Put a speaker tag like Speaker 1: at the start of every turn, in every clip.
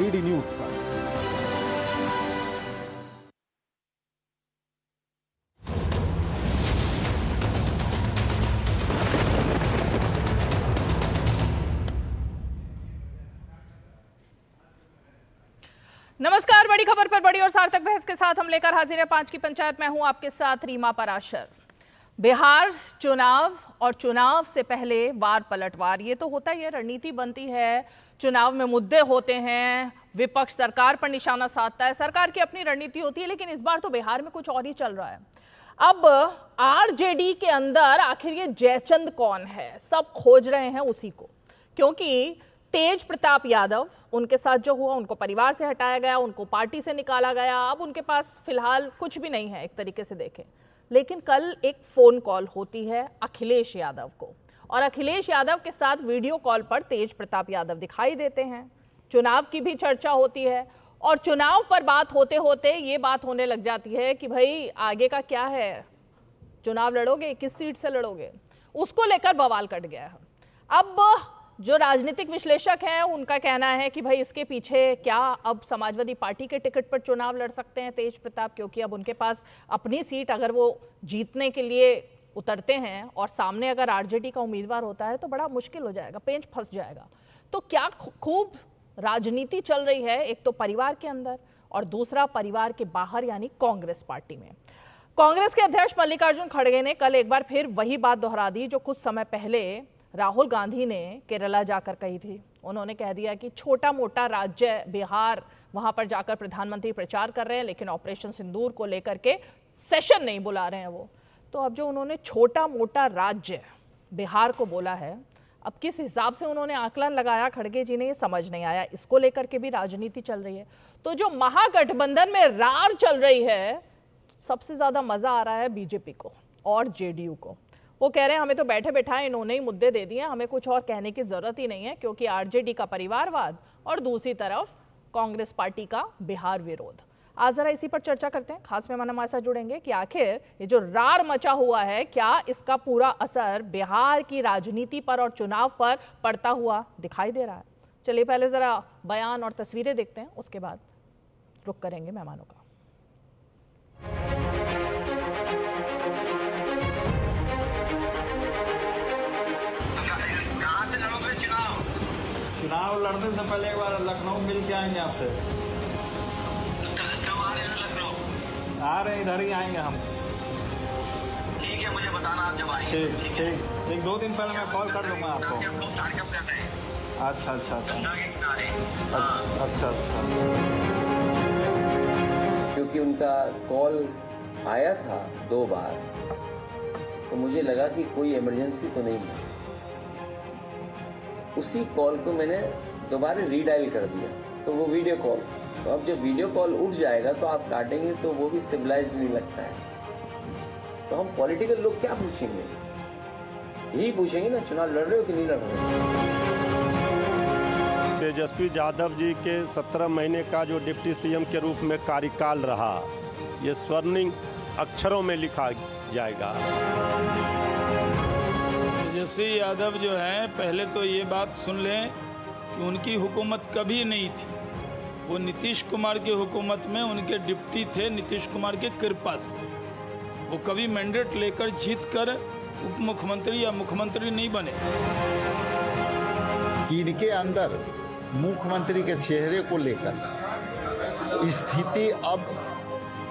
Speaker 1: DD news पर।
Speaker 2: नमस्कार, बड़ी खबर पर बड़ी और सार्थक बहस के साथ हम लेकर हाजिर है 5 की पंचायत। मैं हूं आपके साथ रीमा पराशर। बिहार चुनाव और चुनाव से पहले वार पलटवार, ये तो होता ही है, रणनीति बनती है। चुनाव में मुद्दे होते हैं, विपक्ष सरकार पर निशाना साधता है, सरकार की अपनी रणनीति होती है। लेकिन इस बार तो बिहार में कुछ और ही चल रहा है। अब आरजेडी के अंदर आखिर ये जयचंद कौन है, सब खोज रहे हैं उसी को, क्योंकि तेज प्रताप यादव, उनके साथ जो हुआ, उनको परिवार से हटाया गया, उनको पार्टी से निकाला गया। अब उनके पास फिलहाल कुछ भी नहीं है एक तरीके से देखें। लेकिन कल एक फोन कॉल होती है अखिलेश यादव को, और अखिलेश यादव के साथ वीडियो कॉल पर तेज प्रताप यादव दिखाई देते हैं। चुनाव की भी चर्चा होती है, और चुनाव पर बात होते होते ये बात होने लग जाती है कि भाई आगे का क्या है, चुनाव लड़ोगे, किस सीट से लड़ोगे, उसको लेकर बवाल कट गया है। अब जो राजनीतिक विश्लेषक हैं उनका कहना है कि भाई इसके पीछे क्या, अब समाजवादी पार्टी के टिकट पर चुनाव लड़ सकते हैं तेज प्रताप, क्योंकि अब उनके पास अपनी सीट, अगर वो जीतने के लिए उतरते हैं और सामने अगर आरजेडी का उम्मीदवार होता है तो बड़ा मुश्किल हो जाएगा, पेंच फंस जाएगा। तो क्या खूब राजनीति चल रही है, एक तो परिवार के अंदर और दूसरा परिवार के बाहर, यानी कांग्रेस पार्टी में। कांग्रेस के अध्यक्ष मल्लिकार्जुन खड़गे ने कल एक बार फिर वही बात दोहरा दी जो कुछ समय पहले राहुल गांधी ने केरला जाकर कही थी। उन्होंने कह दिया कि छोटा मोटा राज्य बिहार, वहां पर जाकर प्रधानमंत्री प्रचार कर रहे हैं, लेकिन ऑपरेशन सिंदूर को लेकर के सेशन नहीं बुला रहे हैं वो। तो अब जो उन्होंने छोटा मोटा राज्य बिहार को बोला है, अब किस हिसाब से उन्होंने आकलन लगाया खड़गे जी ने, ये समझ नहीं आया। इसको लेकर के भी राजनीति चल रही है। तो जो महागठबंधन में रार चल रही है, सबसे ज्यादा मजा आ रहा है बीजेपी को और जेडीयू को। वो कह रहे हैं हमें तो बैठे बैठाए इन्होंने ही मुद्दे दे दिए, हमें कुछ और कहने की जरूरत ही नहीं है, क्योंकि आरजेडी का परिवारवाद और दूसरी तरफ कांग्रेस पार्टी का बिहार विरोध। आज जरा इसी पर चर्चा करते हैं। खास मेहमान हमारे साथ जुड़ेंगे कि आखिर ये जो रार मचा हुआ है, क्या इसका पूरा असर बिहार की राजनीति पर और चुनाव पर पड़ता हुआ दिखाई दे रहा है। चलिए पहले जरा बयान और तस्वीरें देखते हैं, उसके बाद रुख करेंगे मेहमानों का।
Speaker 3: चुनाव लड़ने से पहले एक बार लखनऊ मिल के आएंगे आपसे।
Speaker 4: कब आ रहे हैं लखनऊ?
Speaker 3: आ रहे हैं, इधर ही आएंगे हम।
Speaker 4: ठीक है, मुझे बताना आप जब आएंगे।
Speaker 3: ठीक ठीक, एक 2 दिन पहले मैं कॉल कर दूंगा आपको। अच्छा अच्छा अच्छा अच्छा।
Speaker 5: क्योंकि उनका कॉल आया था 2 बार, तो मुझे लगा कि कोई इमरजेंसी तो नहीं है। उसी कॉल को मैंने दोबारा रीडायल कर दिया, तो वो वीडियो कॉल, तो अब जब वीडियो कॉल उठ जाएगा तो आप काटेंगे तो वो भी सिविलाइज्ड नहीं लगता है। तो हम पॉलिटिकल लोग क्या पूछेंगे, यही पूछेंगे ना, चुनाव लड़ रहे हो कि नहीं लड़ रहे हो।
Speaker 6: तेजस्वी यादव जी के 17 महीने का जो डिप्टी सीएम के रूप में कार्यकाल रहा, ये स्वर्णिम अक्षरों में लिखा जाएगा।
Speaker 7: तेजस्वी यादव जो हैं, पहले तो ये बात सुन लें कि उनकी हुकूमत कभी नहीं थी। वो नीतीश कुमार की हुकूमत में उनके डिप्टी थे, नीतीश कुमार के कृपा से। वो कभी मैंडेट लेकर जीत कर उप मुख्यमंत्री या मुख्यमंत्री नहीं बने।
Speaker 8: इनके अंदर मुख्यमंत्री के चेहरे को लेकर स्थिति अब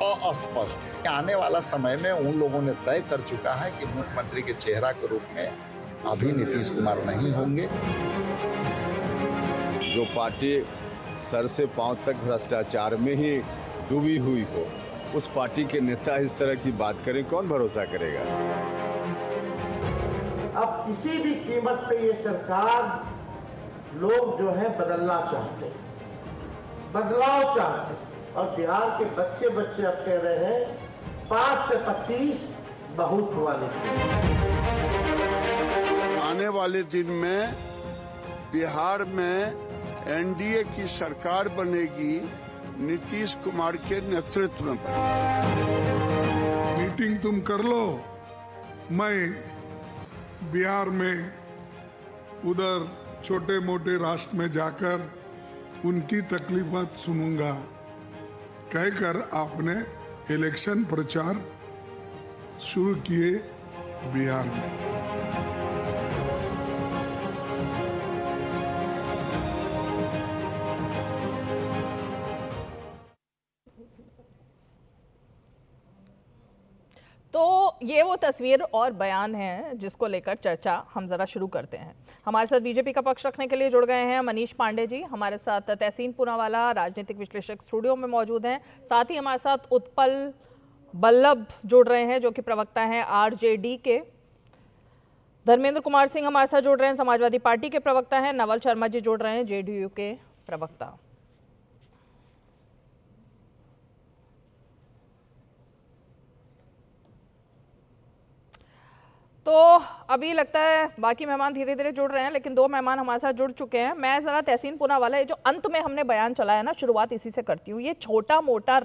Speaker 8: अस्पष्ट है। आने वाला समय में उन लोगों ने तय कर चुका है कि मुख्यमंत्री के चेहरा के रूप में अभी नीतीश कुमार नहीं होंगे।
Speaker 9: जो पार्टी सर से पांव तक भ्रष्टाचार में ही डूबी हुई हो, उस पार्टी के नेता इस तरह की बात करें, कौन भरोसा करेगा।
Speaker 10: अब किसी भी कीमत पे ये सरकार लोग जो है बदलना चाहते हैं, बदलाव चाहते हैं। और बिहार के बच्चे अब कह रहे हैं 5 से 25 बहुत हुआ। लेकिन
Speaker 11: आने वाले दिन में बिहार में एनडीए की सरकार बनेगी, नीतीश कुमार के नेतृत्व में बनेगी।
Speaker 12: मीटिंग तुम कर लो, मैं बिहार में उधर छोटे मोटे राष्ट्र में जाकर उनकी तकलीफात सुनूंगा कहकर आपने इलेक्शन प्रचार शुरू किए बिहार में।
Speaker 2: तो ये वो तस्वीर और बयान है जिसको लेकर चर्चा हम जरा शुरू करते हैं। हमारे साथ बीजेपी का पक्ष रखने के लिए जुड़ गए हैं मनीष पांडे जी, हमारे साथ तहसीन पूनावाला राजनीतिक विश्लेषक स्टूडियो में मौजूद हैं, साथ ही हमारे साथ उत्पल बल्लभ जुड़ रहे हैं जो कि प्रवक्ता हैं आरजेडी के, धर्मेंद्र कुमार सिंह हमारे साथ जुड़ रहे हैं समाजवादी पार्टी के प्रवक्ता हैं, नवल शर्मा जी जुड़ रहे हैं जेडीयू के प्रवक्ता। तो अभी लगता है बाकी मेहमान धीरे धीरे जुड़ रहे हैं, लेकिन दो मेहमान हमारे साथ जुड़ चुके हैं। मैं ज़रा तहसीन पूनावाला, ये जो अंत में हमने बयान चलाया ना, शुरुआत इसी से करती हूँ। ये छोटा मोटा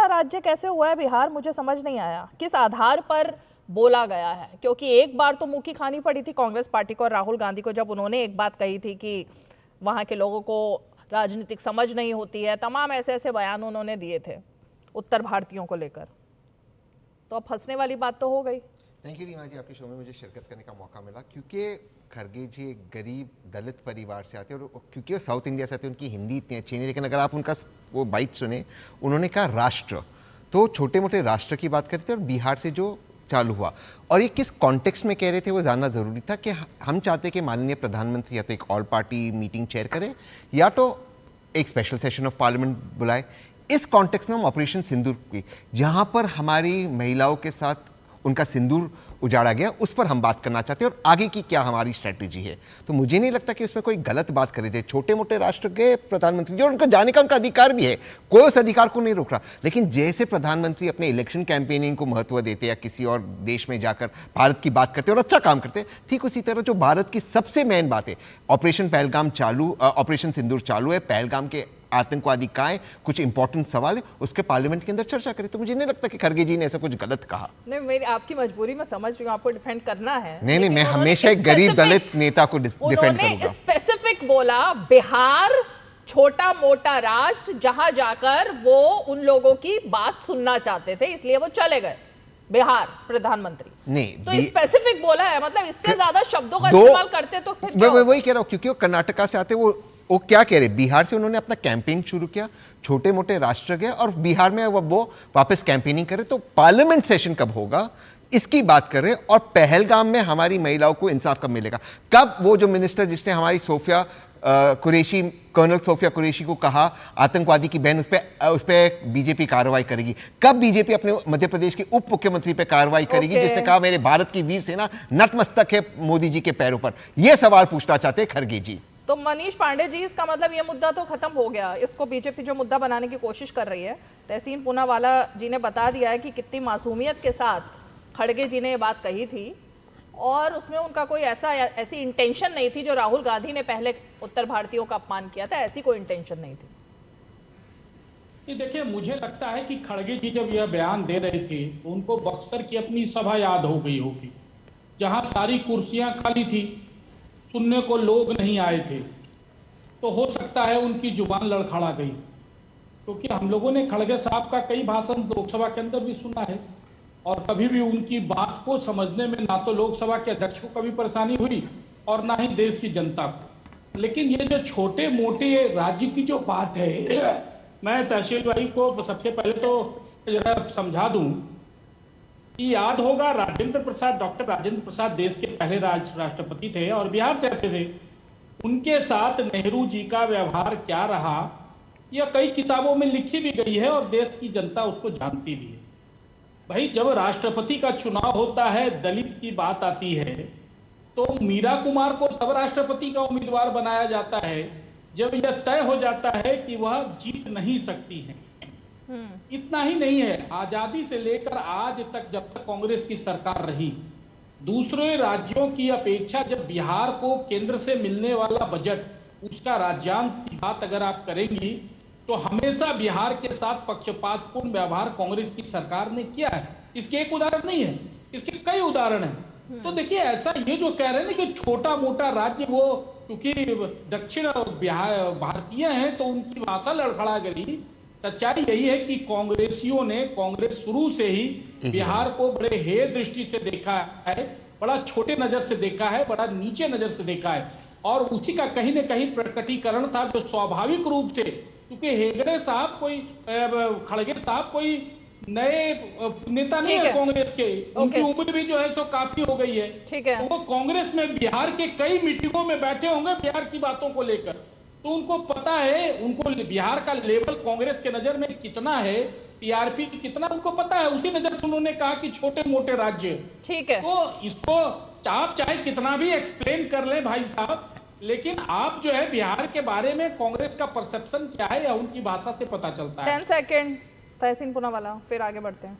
Speaker 2: राज्य कैसे हुआ है बिहार, मुझे समझ नहीं आया। किस आधार पर बोला गया है? क्योंकि एक बार तो मुँह की खानी पड़ी थी कांग्रेस पार्टी को और राहुल गांधी को, जब उन्होंने एक बात कही थी कि वहाँ के लोगों को राजनीतिक समझ नहीं होती है। तमाम ऐसे ऐसे बयान उन्होंने दिए थे उत्तर भारतीयों को लेकर। तो अब फंसने वाली बात तो हो गई।
Speaker 1: थैंक यू रीमा जी, आपके शो में मुझे शिरकत करने का मौका मिला, क्योंकि खड़गे जी एक गरीब दलित परिवार से आते हैं और क्योंकि वो साउथ इंडिया से आते हैं, उनकी हिंदी इतनी अच्छी नहीं, लेकिन अगर आप उनका वो बाइट सुने, उन्होंने कहा राष्ट्र, तो छोटे मोटे राष्ट्र की बात करते थे और बिहार से जो चालू हुआ और ये किस कॉन्टेक्स्ट में कह रहे थे वो जानना ज़रूरी था। कि हम चाहते कि माननीय प्रधानमंत्री या तो एक ऑल पार्टी मीटिंग चेयर करे या तो एक स्पेशल सेशन ऑफ पार्लियामेंट बुलाए। इस कॉन्टेक्स्ट में हम ऑपरेशन सिंदूर की, जहाँ पर हमारी महिलाओं के साथ उनका सिंदूर उजाड़ा गया, उस पर हम बात करना चाहते हैं और आगे की क्या हमारी स्ट्रैटेजी है। तो मुझे नहीं लगता कि उसमें कोई गलत बात करे थे। छोटे मोटे राष्ट्र के प्रधानमंत्री जो उनका जाने का उनका अधिकार भी है, कोई उस अधिकार को नहीं रोक रहा, लेकिन जैसे प्रधानमंत्री अपने इलेक्शन कैंपेनिंग को महत्व देते या किसी और देश में जाकर भारत की बात करते और अच्छा काम करते, ठीक उसी तरह जो भारत की सबसे मेन बात है, ऑपरेशन पहलगाम चालू, ऑपरेशन सिंदूर चालू है, पहलगाम के आतंकवादी कहाँ, कुछ इंपॉर्टेंट सवाल है, उसके पार्लियामेंट के अंदर चर्चा करें। तो मुझे नहीं लगता कि खड़गे जी ने ऐसा कुछ गलत कहा।
Speaker 2: नहीं, मेरी आपकी मजबूरी मैं समझ रही हूँ, आपको डिफेंड करना है।
Speaker 1: नहीं, मैं हमेशा एक गरीब दलित नेता को डिफेंड करूंगा।
Speaker 2: स्पेसिफिक बोला बिहार छोटा मोटा राष्ट्र, जहां जाकर वो उन लोगों की बात सुनना चाहते थे, इसलिए वो चले गए बिहार प्रधानमंत्री।
Speaker 1: नहीं,
Speaker 2: तो स्पेसिफिक बोला है, मतलब इससे ज्यादा शब्दों का इस्तेमाल करते तो फिर क्या?
Speaker 1: वही कह रहा हूँ, क्योंकि वो कर्नाटका से आते, वो क्या कह रहे, बिहार से उन्होंने अपना कैंपेन शुरू किया, छोटे मोटे राष्ट्र गए और बिहार में वो वापस कैंपेनिंग करे। तो पार्लियामेंट सेशन कब होगा इसकी बात कर रहे हैं, और पहलगाम में हमारी महिलाओं को इंसाफ कब मिलेगा, कब वो जो मिनिस्टर जिसने हमारी सोफिया कुरैशी, कर्नल सोफिया कुरैशी को कहा आतंकवादी की बहन, उस पे बीजेपी कार्रवाई करेगी, कब बीजेपी अपने मध्य प्रदेश के उप मुख्यमंत्री पे कार्रवाई करेगी जिसने कहा मेरे भारत की वीर सेना नतमस्तक है मोदी जी के पैरों पर। यह सवाल पूछना चाहते हैं खड़गे जी।
Speaker 2: तो मनीष पांडे जी, इसका मतलब ये मुद्दा तो खत्म हो गया, इसको बीजेपी जो मुद्दा बनाने की कोशिश कर रही है। तहसीन पूनावाला जी ने बता दिया है कि कितनी मासूमियत के साथ खड़गे जी ने ये बात कही थी और उसमें उनका कोई ऐसी इंटेंशन नहीं थी जो राहुल गांधी ने पहले उत्तर भारतीयों का अपमान किया था, ऐसी कोई इंटेंशन नहीं थी।
Speaker 13: देखिए, मुझे लगता है कि खड़गे जी जब यह बयान दे रहे थे तो उनको बक्सर की अपनी सभा याद हो गई होगी, जहां सारी कुर्सियां खाली थी, सुनने को लोग नहीं आए थे। तो हो सकता है उनकी जुबान लड़खड़ा गई, क्योंकि हम लोगों ने खड़गे साहब का कई भाषण लोकसभा के अंदर भी सुना है और कभी भी उनकी बात को समझने में ना तो लोकसभा के अध्यक्ष को कभी परेशानी हुई और ना ही देश की जनता को। लेकिन ये जो छोटे मोटे राज्य की जो बात है, मैं तहसील भाई को सबसे पहले तो जरा समझा दूं कि याद होगा डॉक्टर राजेंद्र प्रसाद देश के पहले राष्ट्रपति थे और बिहार से आते थे। उनके साथ नेहरू जी का व्यवहार क्या रहा, यह कई किताबों में लिखी भी गई है और देश की जनता उसको जानती भी है। भाई, जब राष्ट्रपति का चुनाव होता है, दलित की बात आती है, तो मीरा कुमार को तब राष्ट्रपति का उम्मीदवार बनाया जाता है जब यह तय हो जाता है कि वह जीत नहीं सकती है। इतना ही नहीं है, आजादी से लेकर आज तक जब तक कांग्रेस की सरकार रही, दूसरे राज्यों की अपेक्षा जब बिहार को केंद्र से मिलने वाला बजट, उसका राज्यांश की बात अगर आप करेंगी तो हमेशा बिहार के साथ पक्षपातपूर्ण व्यवहार कांग्रेस की सरकार ने किया है। इसके एक उदाहरण नहीं है, इसके कई उदाहरण हैं। तो देखिए, ऐसा ये जो कह रहे हैं ना कि छोटा मोटा राज्य, वो क्योंकि दक्षिण बिहार भारतीय हैं तो उनकी भाषा लड़खड़ा गई। सच्चाई यही है कि कांग्रेसियों ने, कांग्रेस शुरू से ही बिहार को बड़े हेय दृष्टि से देखा है, बड़ा छोटे नजर से देखा है, बड़ा नीचे नजर से देखा है, और उसी का कहीं न कहीं प्रकटीकरण था जो स्वाभाविक रूप से, क्योंकि हेगड़े साहब कोई, खड़गे साहब कोई नए नेता नहीं है कांग्रेस के, उनकी उम्र भी जो है सो काफी हो गई है।
Speaker 2: ठीक है।
Speaker 13: तो वो कांग्रेस में बिहार के कई मीटिंगों में बैठे होंगे बिहार की बातों को लेकर, तो उनको पता है, उनको बिहार का लेवल कांग्रेस के नजर में कितना है, टीआरपी कितना उनको पता है। उसी नजर से उन्होंने कहा कि छोटे मोटे राज्य,
Speaker 2: ठीक है,
Speaker 13: तो इसको आप चाहे कितना भी एक्सप्लेन कर ले भाई साहब, लेकिन आप जो है बिहार के बारे में कांग्रेस का परसेप्शन क्या है या उनकी भाषा से पता चलता है।
Speaker 2: 10 सेकंड तहसीन पूनावाला, फिर आगे बढ़ते हैं।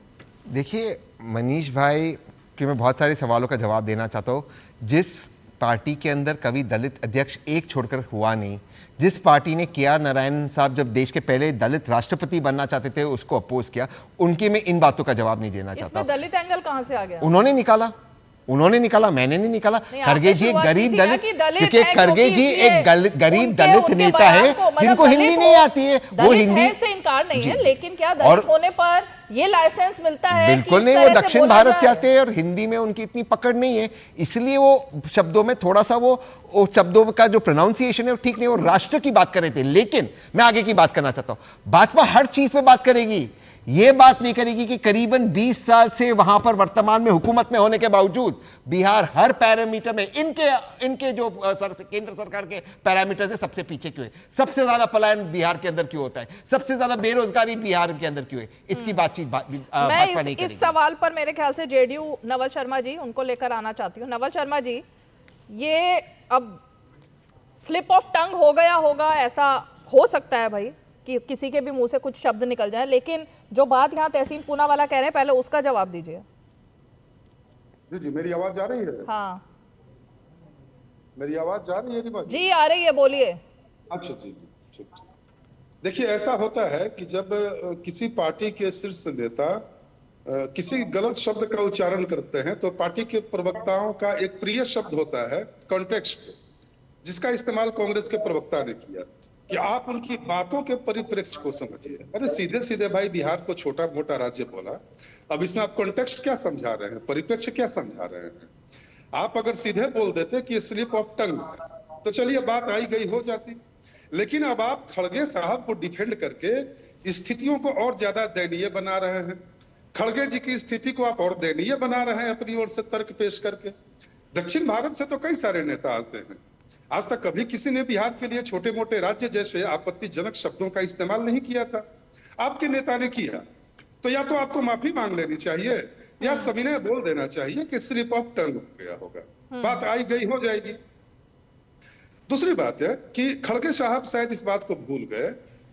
Speaker 1: देखिए मनीष भाई कि मैं बहुत सारे सवालों का जवाब देना चाहता हूँ। जिस पार्टी के अंदर कभी दलित अध्यक्ष एक छोड़कर हुआ नहीं, जिस पार्टी ने KR नारायण साहब जब देश के पहले दलित राष्ट्रपति बनना चाहते थे उसको अपोज किया, उनके में इन बातों का जवाब नहीं देना चाहता।
Speaker 2: इसमें दलित एंगल कहां से आ गया?
Speaker 1: उन्होंने निकाला, मैंने नहीं निकाला। खड़गे जी एक गरीब दलित, क्योंकि खड़गे जी एक गरीब दलित नेता है जिनको हिंदी नहीं आती है, वो हिंदी
Speaker 2: से इनकार नहीं है, लेकिन क्या दलित होने पर ये लाइसेंस मिलता है?
Speaker 1: बिल्कुल नहीं, वो दक्षिण भारत से आते हैं और हिंदी में उनकी इतनी पकड़ नहीं है, इसलिए वो शब्दों में थोड़ा सा वो शब्दों का जो प्रोनाउंसिएशन है वो ठीक नहीं। वो राष्ट्र की बात कर रहे थे, लेकिन मैं आगे की बात करना चाहता हूं। भाजपा हर चीज पे बात करेगी, ये बात नहीं करेगी कि करीबन 20 साल से वहां पर वर्तमान में हुकूमत में होने के बावजूद बिहार हर पैरामीटर में इनके जो केंद्र सरकार के पैरामीटर से सबसे पीछे क्यों है, सबसे ज्यादा पलायन बिहार के अंदर क्यों होता है, सबसे ज्यादा बेरोजगारी बिहार के अंदर क्यों है, इसकी बातचीत भाजपा नहीं करेगी।
Speaker 2: इस सवाल पर मेरे ख्याल से जेडीयू नवल शर्मा जी, उनको लेकर आना चाहती हूँ। नवल शर्मा जी, ये अब स्लिप ऑफ टंग हो गया होगा, ऐसा हो सकता है भाई कि किसी के भी मुंह से कुछ शब्द निकल जाए, लेकिन जो बात यहाँ तहसीन पूनावाला कह रहे हैं पहले उसका जवाब दीजिए।
Speaker 14: जी मेरी आवाज जा रही है?
Speaker 2: हाँ
Speaker 14: मेरी आवाज जा रही है?
Speaker 2: जी आ रही है, बोलिए।
Speaker 14: अच्छा जी, ठीक। देखिए ऐसा होता है कि जब किसी पार्टी के शीर्ष नेता किसी गलत शब्द का उच्चारण करते हैं तो पार्टी के प्रवक्ताओं का एक प्रिय शब्द होता है कॉन्टेक्स्ट, जिसका इस्तेमाल कांग्रेस के प्रवक्ता ने किया कि आप उनकी बातों के परिप्रेक्ष्य को समझिए। अरे सीधे सीधे भाई बिहार को छोटा मोटा राज्य बोला, अब इसमें आप कॉन्टेक्स्ट क्या समझा रहे हैं, परिप्रेक्ष्य क्या समझा रहे हैं? आप अगर सीधे बोल देते कि स्लिप ऑफ टंग है तो चलिए बात आई गई हो जाती, लेकिन अब आप खड़गे साहब को डिफेंड करके स्थितियों को और ज्यादा दयनीय बना रहे हैं। खड़गे जी की स्थिति को आप और दयनीय बना रहे हैं अपनी ओर से तर्क पेश करके। दक्षिण भारत से तो कई सारे नेता आते हैं, आज तक कभी किसी ने बिहार के लिए छोटे मोटे राज्य जैसे आपत्तिजनक शब्दों का इस्तेमाल नहीं किया था, आपके नेता ने किया। तो या तो आपको माफी मांग लेनी चाहिए या सविनय बोल देना चाहिए कि स्लिप ऑफ टंग हो गया होगा, बात आई गई हो जाएगी। दूसरी बात है कि खड़गे साहब शायद इस बात को भूल गए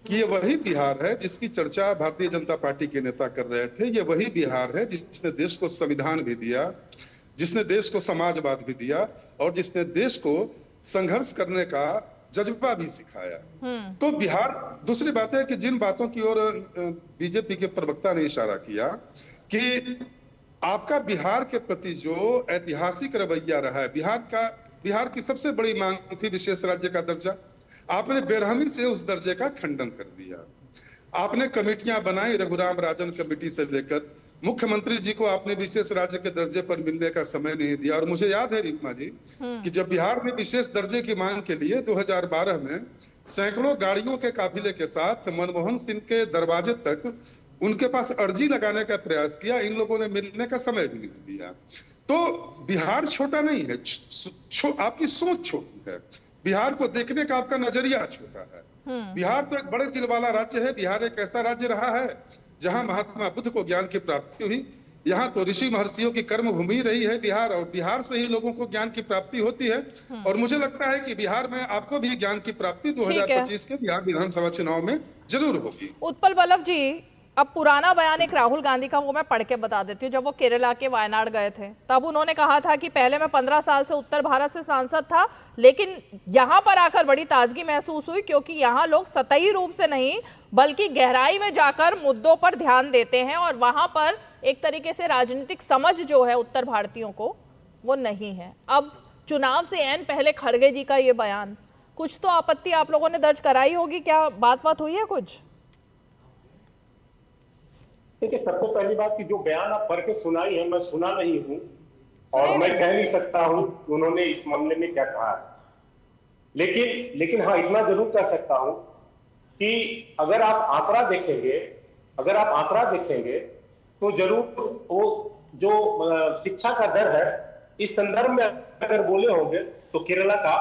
Speaker 14: कि ये वही बिहार है जिसकी चर्चा भारतीय जनता पार्टी के नेता कर रहे थे। ये वही बिहार है जिसने देश को संविधान भी दिया, जिसने देश को समाजवाद भी दिया और जिसने देश को संघर्ष करने का जज्बा भी सिखाया। तो बिहार, दूसरी बात है कि जिन बातों की ओर बीजेपी के प्रवक्ता ने इशारा किया कि आपका बिहार के प्रति जो ऐतिहासिक रवैया रहा है, बिहार की सबसे बड़ी मांग थी विशेष राज्य का दर्जा, आपने बेरहमी से उस दर्जे का खंडन कर दिया। आपने कमेटियां बनाई, रघुराम राजन कमेटी से लेकर मुख्यमंत्री जी को आपने विशेष राज्य के दर्जे पर मिलने का समय नहीं दिया। और मुझे याद है रीमा जी कि जब बिहार में विशेष दर्जे की मांग के लिए 2012 में सैकड़ों गाड़ियों के काफिले के साथ मनमोहन सिंह के दरवाजे तक उनके पास अर्जी लगाने का प्रयास किया, इन लोगों ने मिलने का समय भी नहीं दिया। तो बिहार छोटा नहीं है, आपकी सोच छोटी है, बिहार को देखने का आपका नजरिया छोटा है। बिहार तो एक बड़े दिल वाला राज्य है। बिहार एक ऐसा राज्य रहा है जहां महात्मा बुद्ध को ज्ञान की प्राप्ति हुई, यहाँ तो ऋषि महर्षियों की कर्म भूमि रही है बिहार, और बिहार से ही लोगों को ज्ञान की प्राप्ति होती है। और मुझे लगता है कि बिहार में आपको भी ज्ञान की प्राप्ति 2025 के बिहार विधानसभा चुनाव में जरूर होगी।
Speaker 2: उत्पल बल्लभ जी, अब पुराना बयान एक राहुल गांधी का, वो मैं पढ़ के बता देती हूँ। जब वो केरला के वायनाड गए थे तब उन्होंने कहा था कि पहले मैं 15 साल से उत्तर भारत से सांसद था, लेकिन यहाँ पर आकर बड़ी ताजगी महसूस हुई क्योंकि यहाँ लोग सतही रूप से नहीं बल्कि गहराई में जाकर मुद्दों पर ध्यान देते हैं और वहां पर एक तरीके से राजनीतिक समझ जो है उत्तर भारतीयों को वो नहीं है। अब चुनाव से एन पहले खड़गे जी का ये बयान, कुछ तो आपत्ति आप लोगों ने दर्ज कराई होगी, क्या बात हुई है कुछ?
Speaker 15: देखिए, सबसे पहली बात कि जो बयान आप पढ़ के सुनाई है, मैं सुना नहीं हूँ और मैं कह नहीं सकता हूँ कि उन्होंने इस मामले में क्या कहा है। लेकिन हाँ, इतना जरूर कह सकता हूँ कि अगर आप आंकड़ा देखेंगे तो जरूर वो जो शिक्षा का दर है इस संदर्भ में अगर बोले होंगे तो केरला का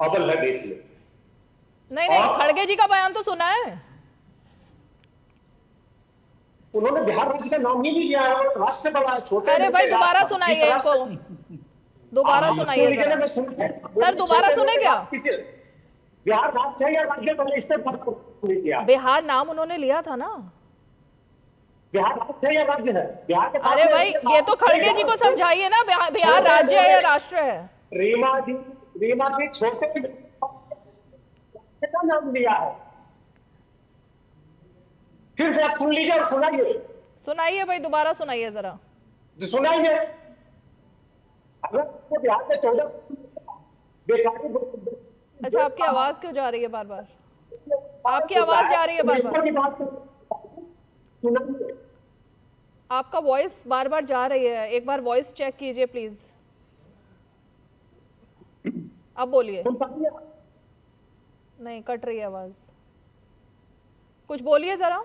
Speaker 15: अव्वल है देश में।
Speaker 2: नहीं, खड़गे जी का बयान तो सुना है।
Speaker 15: उन्होंने बिहार राज्य का नाम ही नहीं लिया है, राष्ट्र बड़ा है, छोटे।
Speaker 2: अरे भाई दोबारा सुनाइए इनको, दोबारा सुनाइए सर, दोबारा सुने क्या?
Speaker 15: बिहार राज्य है या राज्य बने, इससे फर्क नहीं किया।
Speaker 2: बिहार नाम उन्होंने लिया था ना।
Speaker 15: बिहार राज्य है या राज्य है? बिहार के
Speaker 2: अरे भाई ये तो खड़गे जी को समझाइए ना, बिहार राज्य है या राष्ट्र है?
Speaker 15: रीमा जी छोटे का नाम लिया है। फिर से आप सुन लीजिए और
Speaker 2: सुनाइए भाई, दोबारा सुनाइए जरा।
Speaker 15: सुनाइए। अगर तो बिहार में 14 बेकारी।
Speaker 2: अच्छा, आपकी आवाज क्यों जा रही है बार बार? आपकी आवाज जा रही है बार बार, आपका वॉइस बार बार जा रही है, एक बार वॉइस चेक कीजिए प्लीज। अब बोलिए। नहीं, कट रही है आवाज, कुछ बोलिए जरा।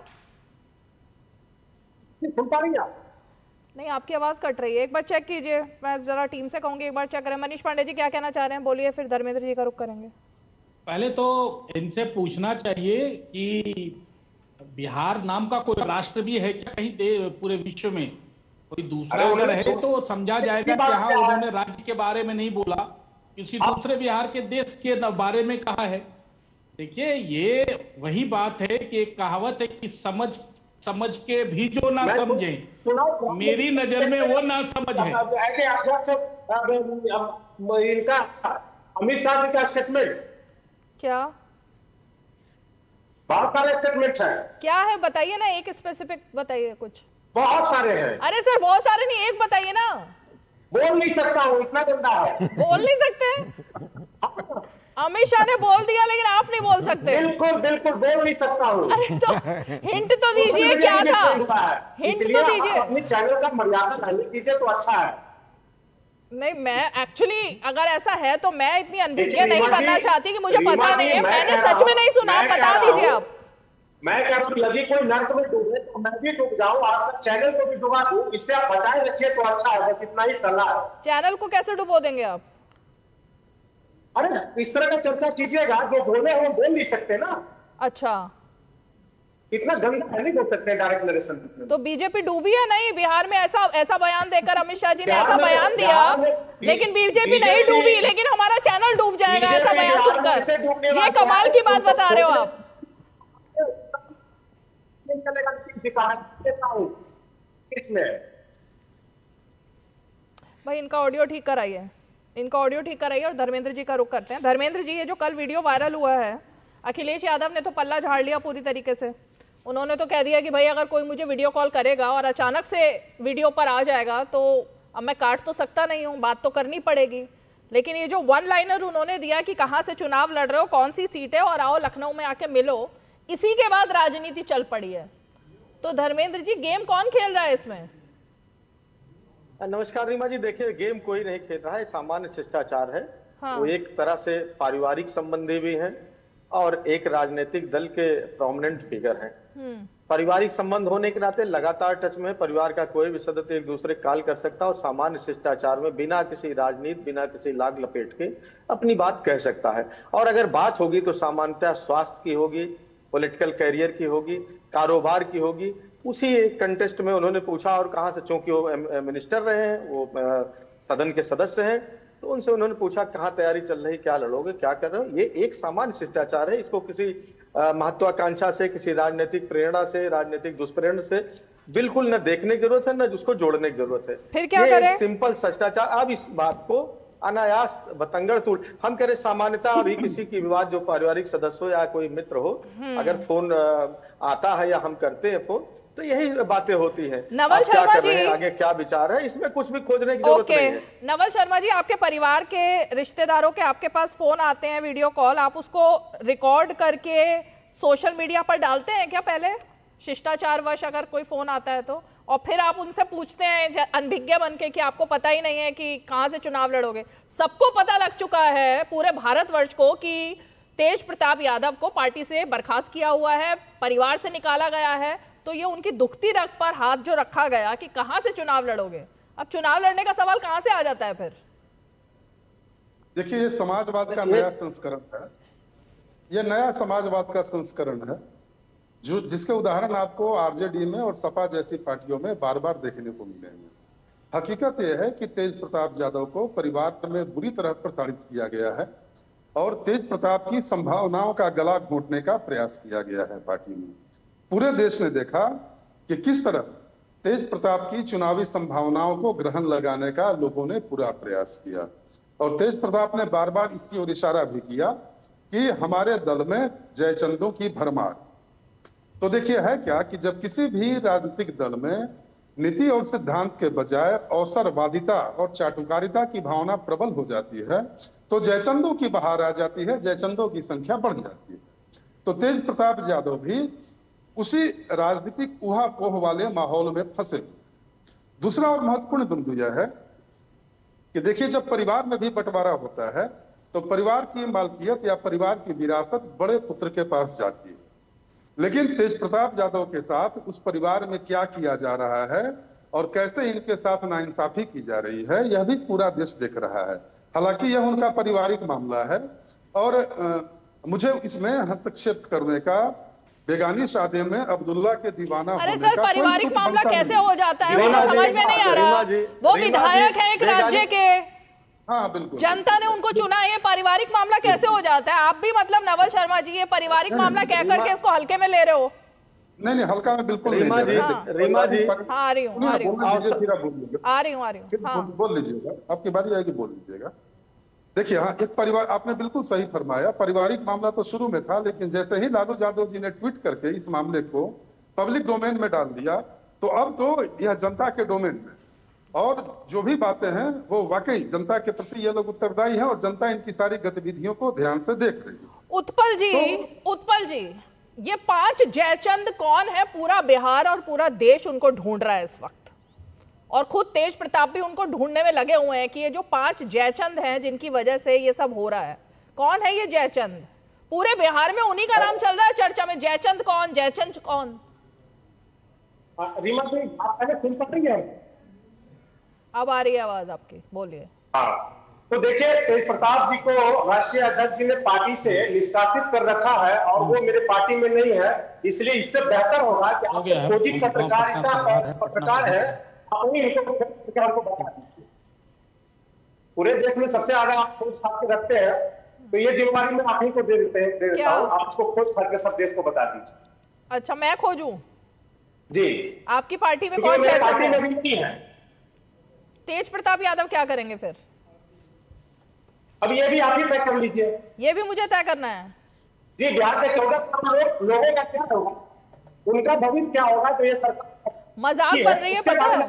Speaker 2: नहीं, आपकी आवाज कट रही है, एक बार चेक कीजिए। मैं जरा टीम से कहूंगी एक बार चेक करें। मनीष पांडे जी क्या कहना चाह रहे हैं, बोलिए, फिर धर्मेंद्र जी का रुख करेंगे।
Speaker 13: पहले तो इनसे पूछना चाहिए कि बिहार नाम का कोई राष्ट्र भी है क्या कहीं पूरे विश्व में? कोई दूसरा अगर है तो समझा जाएगा कि हाँ, उन्होंने राज्य के बारे में नहीं बोला, किसी दूसरे बिहार के देश के बारे में कहा है। देखिए, ये वही बात है कि एक कहावत है कि समझ के भी जो ना समझे, मेरी नजर में वो ना समझ है।
Speaker 15: इनका अमित शाह जी का स्टेटमेंट
Speaker 2: क्या?
Speaker 15: बहुत सारे स्टेटमेंट है।
Speaker 2: क्या है बताइए ना, एक स्पेसिफिक बताइए कुछ।
Speaker 15: बहुत सारे हैं।
Speaker 2: अरे सर, बहुत सारे नहीं, एक बताइए ना।
Speaker 15: बोल नहीं सकता हूँ, इतना गंदा है।
Speaker 2: बोल नहीं सकते? अमित शाह ने बोल दिया लेकिन आप नहीं बोल सकते।
Speaker 15: बिल्कुल बोल नहीं सकता हूँ।
Speaker 2: अरे तो हिंट तो दीजिए, क्या था? हिंट तो दीजिए।
Speaker 15: अपने चैनल का मर्यादा नहीं कीजिए तो अच्छा है।
Speaker 2: नहीं, मैं एक्चुअली अगर ऐसा है तो मैं इतनी अनभिज्ञ नहीं बनना चाहती कि मुझे पता नहीं है, मैंने सच में नहीं सुना, बता दीजिए आप।
Speaker 15: मैं कह रहा हूँ यदि कोई नर्क में डूबे तो मैं भी डूब जाऊँ, आपका चैनल को भी डुबा दूं, इससे आप बचाए रखिए तो अच्छा है, बस इतना ही सलाह है।
Speaker 2: चैनल को कैसे डुबो देंगे आप?
Speaker 15: अरे इस तरह का चर्चा कीजिएगा, जो बोले हम बोल नहीं सकते ना।
Speaker 2: अच्छा,
Speaker 15: इतना गंदा नहीं बोल सकते डायरेक्ट नरेशन।
Speaker 2: तो बीजेपी डूबी है नहीं? बिहार में ऐसा बयान देकर अमित शाह जी ने ऐसा बयान दिया, लेकिन बीजेपी नहीं डूबी, लेकिन हमारा चैनल डूब जाएगा ऐसा बयान सुनकर। ये कमाल की बात बता रहे हो आप। भाई इनका ऑडियो ठीक कराइए, इनका ऑडियो ठीक कराइए और धर्मेंद्र जी का रुख करते हैं। धर्मेंद्र जी, ये जो कल वीडियो वायरल हुआ है, अखिलेश यादव ने तो पल्ला झाड़ लिया पूरी तरीके से। उन्होंने तो कह दिया कि भाई अगर कोई मुझे वीडियो कॉल करेगा और अचानक से वीडियो पर आ जाएगा तो अब मैं काट तो सकता नहीं हूँ, बात तो करनी पड़ेगी। लेकिन ये जो वन लाइनर उन्होंने दिया कि कहाँ से चुनाव लड़ रहे हो, कौन सी सीट है और आओ लखनऊ में आके मिलो, इसी के बाद राजनीति चल पड़ी है। तो धर्मेंद्र जी, गेम कौन खेल रहा है इसमें?
Speaker 16: नमस्कार रीमा जी, देखिए गेम कोई नहीं खेल रहा है, सामान्य शिष्टाचार है।
Speaker 2: हाँ।
Speaker 16: वो एक तरह से पारिवारिक संबंधी भी हैं और एक राजनीतिक दल के प्रोमिनेंट फिगर हैं। पारिवारिक संबंध होने के नाते लगातार टच में परिवार का कोई भी सदस्य एक दूसरे कॉल कर सकता है और सामान्य शिष्टाचार में बिना किसी राजनीति, बिना किसी लाग लपेट के अपनी बात कह सकता है। और अगर बात होगी तो सामान्यतः स्वास्थ्य की होगी, पॉलिटिकल कैरियर की होगी, कारोबार की होगी। उसी कंटेस्ट में उन्होंने पूछा और कहाँ से, चूंकि वो मिनिस्टर रहे हैं, वो सदन के सदस्य हैं, तो उनसे उन्होंने पूछा कहाँ तैयारी चल रही, क्या लड़ोगे, क्या कर रहे हो। ये एक सामान्य शिष्टाचार है, इसको किसी महत्वाकांक्षा से, किसी राजनीतिक प्रेरणा से, राजनीतिक दुष्प्रेरणा से बिल्कुल न देखने की जरूरत है, न उसको जोड़ने की जरूरत है।
Speaker 2: फिर क्या करें?
Speaker 16: सिंपल शिष्टाचार। अब इस बात को अनायास बतंगड़ तूल हम कह रहे, सामान्यतः अभी किसी की विवाद, जो पारिवारिक सदस्य हो या कोई मित्र हो, अगर फोन आता है या हम करते हैं फोन, तो यही बातें होती हैं।
Speaker 2: नवल शर्मा जी,
Speaker 16: आगे क्या विचार है, इसमें कुछ भी खोजने की जरूरत नहीं है।
Speaker 2: नवल शर्मा जी, आपके परिवार के रिश्तेदारों के आपके पास फोन आते हैं, वीडियो कॉल, आप उसको रिकॉर्ड करके सोशल मीडिया पर डालते हैं क्या? पहले शिष्टाचारवश अगर कोई फोन आता है तो, और फिर आप उनसे पूछते हैं अनभिज्ञ बन के कि आपको पता ही नहीं है कि कहां से चुनाव लड़ोगे? सबको पता लग चुका है पूरे भारतवर्ष को कि तेज प्रताप यादव को पार्टी से बर्खास्त किया हुआ है, परिवार से निकाला गया है, तो ये उनकी दुखती रग पर हाथ जो रखा गया कि कहां से चुनाव लड़ोगे, अब चुनाव लड़ने का सवाल कहां से आ जाता है फिर?
Speaker 14: देखिए, ये समाजवाद का नया संस्करण है, ये नया समाजवाद का संस्करण है जो जिसके उदाहरण आपको आरजेडी में और सपा जैसी पार्टियों में बार बार देखने को मिलेंगे। हकीकत यह है कि तेज प्रताप यादव को परिवार में बुरी तरह प्रताड़ित किया गया है और तेज प्रताप की संभावनाओं का गला घोंटने का प्रयास किया गया है पार्टी में। पूरे देश ने देखा कि किस तरह तेज प्रताप की चुनावी संभावनाओं को ग्रहण लगाने का लोगों ने पूरा प्रयास किया और तेज प्रताप ने बार बार इसकी ओर इशारा भी किया कि हमारे दल में जयचंदों की भरमार। तो देखिए है क्या कि जब किसी भी राजनीतिक दल में नीति और सिद्धांत के बजाय अवसरवादिता और चाटुकारिता की भावना प्रबल हो जाती है तो जयचंदों की बहार आ जाती है, जयचंदों की संख्या बढ़ जाती है। तो तेज प्रताप यादव भी उसी राजनीतिक ऊहापोह वाले माहौल में फंसे। दूसरा और महत्वपूर्ण बिंदु यह है कि देखिए, जब परिवार में भी बंटवारा होता है तो परिवार की मालकियत या परिवार की विरासत बड़े पुत्र के पास जाती है, लेकिन तेज प्रताप यादव के साथ उस परिवार में क्या किया जा रहा है और कैसे इनके साथ नाइंसाफी की जा रही है, यह भी पूरा देश देख रहा है। हालांकि यह उनका पारिवारिक मामला है और मुझे इसमें हस्तक्षेप करने का, बेगानी शादी में अब्दुल्ला के दीवाना
Speaker 2: अरे
Speaker 14: होने
Speaker 2: सर,
Speaker 14: का
Speaker 2: पारिवारिक मामला कैसे हो जाता है, मुझे समझ में नहीं आ रहा। वो विधायक है एक राज्य के,
Speaker 14: हाँ बिल्कुल,
Speaker 2: जनता ने उनको चुना, ये पारिवारिक मामला कैसे हो जाता है? आप भी मतलब नवल शर्मा जी ये पारिवारिक मामला कह करके इसको हल्के में ले रहे हो?
Speaker 14: नहीं, हल्का में बिल्कुल
Speaker 16: रीमा जी, रीमा जी,
Speaker 2: आ रही हूँ
Speaker 14: बोल लीजिएगा, आपकी बारी आएगी, बोल लीजिएगा। देखिए, हाँ, एक परिवार, आपने बिल्कुल सही फरमाया, पारिवारिक मामला तो शुरू में था, लेकिन जैसे ही लालू यादव जी ने ट्वीट करके इस मामले को पब्लिक डोमेन में डाल दिया तो अब तो यह जनता के डोमेन में, और जो भी बातें हैं वो वाकई जनता के प्रति ये लोग उत्तरदायी हैं और जनता इनकी सारी गतिविधियों को ध्यान से देख रही है।
Speaker 2: उत्पल जी, ये 5 जयचंद कौन है? पूरा बिहार और पूरा देश उनको ढूंढ रहा है इस वक्त, और खुद तेज प्रताप भी उनको ढूंढने में लगे हुए हैं कि ये जो 5 जयचंद हैं जिनकी वजह से ये सब हो रहा है, कौन है ये जयचंद? पूरे बिहार में उन्हीं का नाम चल रहा है चर्चा में, जयचंद कौन, जयचंद कौन?
Speaker 15: रीमा जी, आप पहले सुन पा रही हैं?
Speaker 2: अब आ रही है आवाज आपकी, बोलिए।
Speaker 15: हाँ, तो देखिए, तेज प्रताप जी को राष्ट्रीय अध्यक्ष जी ने पार्टी से निष्कासित कर रखा है और वो मेरे पार्टी में नहीं है, इसलिए इससे बेहतर होगा कि आप खोजी पत्रकार है, अपनी पत्रकार को बता दीजिए। पूरे देश में सबसे ज्यादा आप खोज खाद के रखते हैं, तो ये जिम्मेवारी मैं आप ही को दे देता हूँ, आप उसको खोज खाद के सब देश को बता दीजिए।
Speaker 2: अच्छा, मैं खोजूं?
Speaker 15: जी।
Speaker 2: आपकी पार्टी में कौन जयचंद
Speaker 15: पार्टी में नहीं है?
Speaker 2: तेज प्रताप यादव क्या करेंगे फिर?
Speaker 15: अब ये भी आप ही तय कर लीजिए।
Speaker 2: ये भी मुझे तय करना है?
Speaker 15: जी, बिहार के 14 करोड़ लोगों का क्या होगा, उनका भविष्य क्या होगा, तो ये सरकार
Speaker 2: मजाक बन रही है, पता है?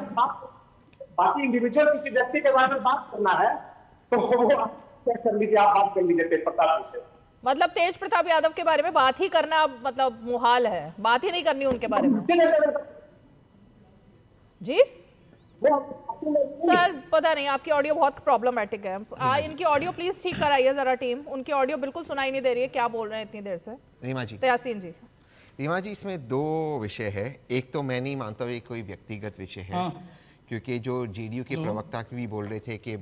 Speaker 15: बाकी इंडिविजुअल किसी व्यक्ति के बारे में बात करना है तो वो तय कर लीजिए, आप बात कर लीजिए तेज प्रताप से।
Speaker 2: मतलब तेज प्रताप यादव के बारे में बात ही करना मतलब मुहाल है, बात ही नहीं करनी उनके बारे में? जी सर, पता नहीं, आपकी ऑडियो बहुत प्रॉब्लमेटिक है, इनकी ऑडियो प्लीज ठीक कराइए जरा टीम, उनकी ऑडियो बिल्कुल सुनाई नहीं दे रही है, क्या बोल रहे हैं इतनी देर से?
Speaker 1: रीमा जी,
Speaker 2: यासीन जी।
Speaker 1: रीमा जी, इसमें 2 विषय है। एक तो मैं नहीं मानता हूँ ये कोई व्यक्तिगत विषय है, क्योंकि जो जेडीयू के प्रवक्ता भी बोल रहे थे कि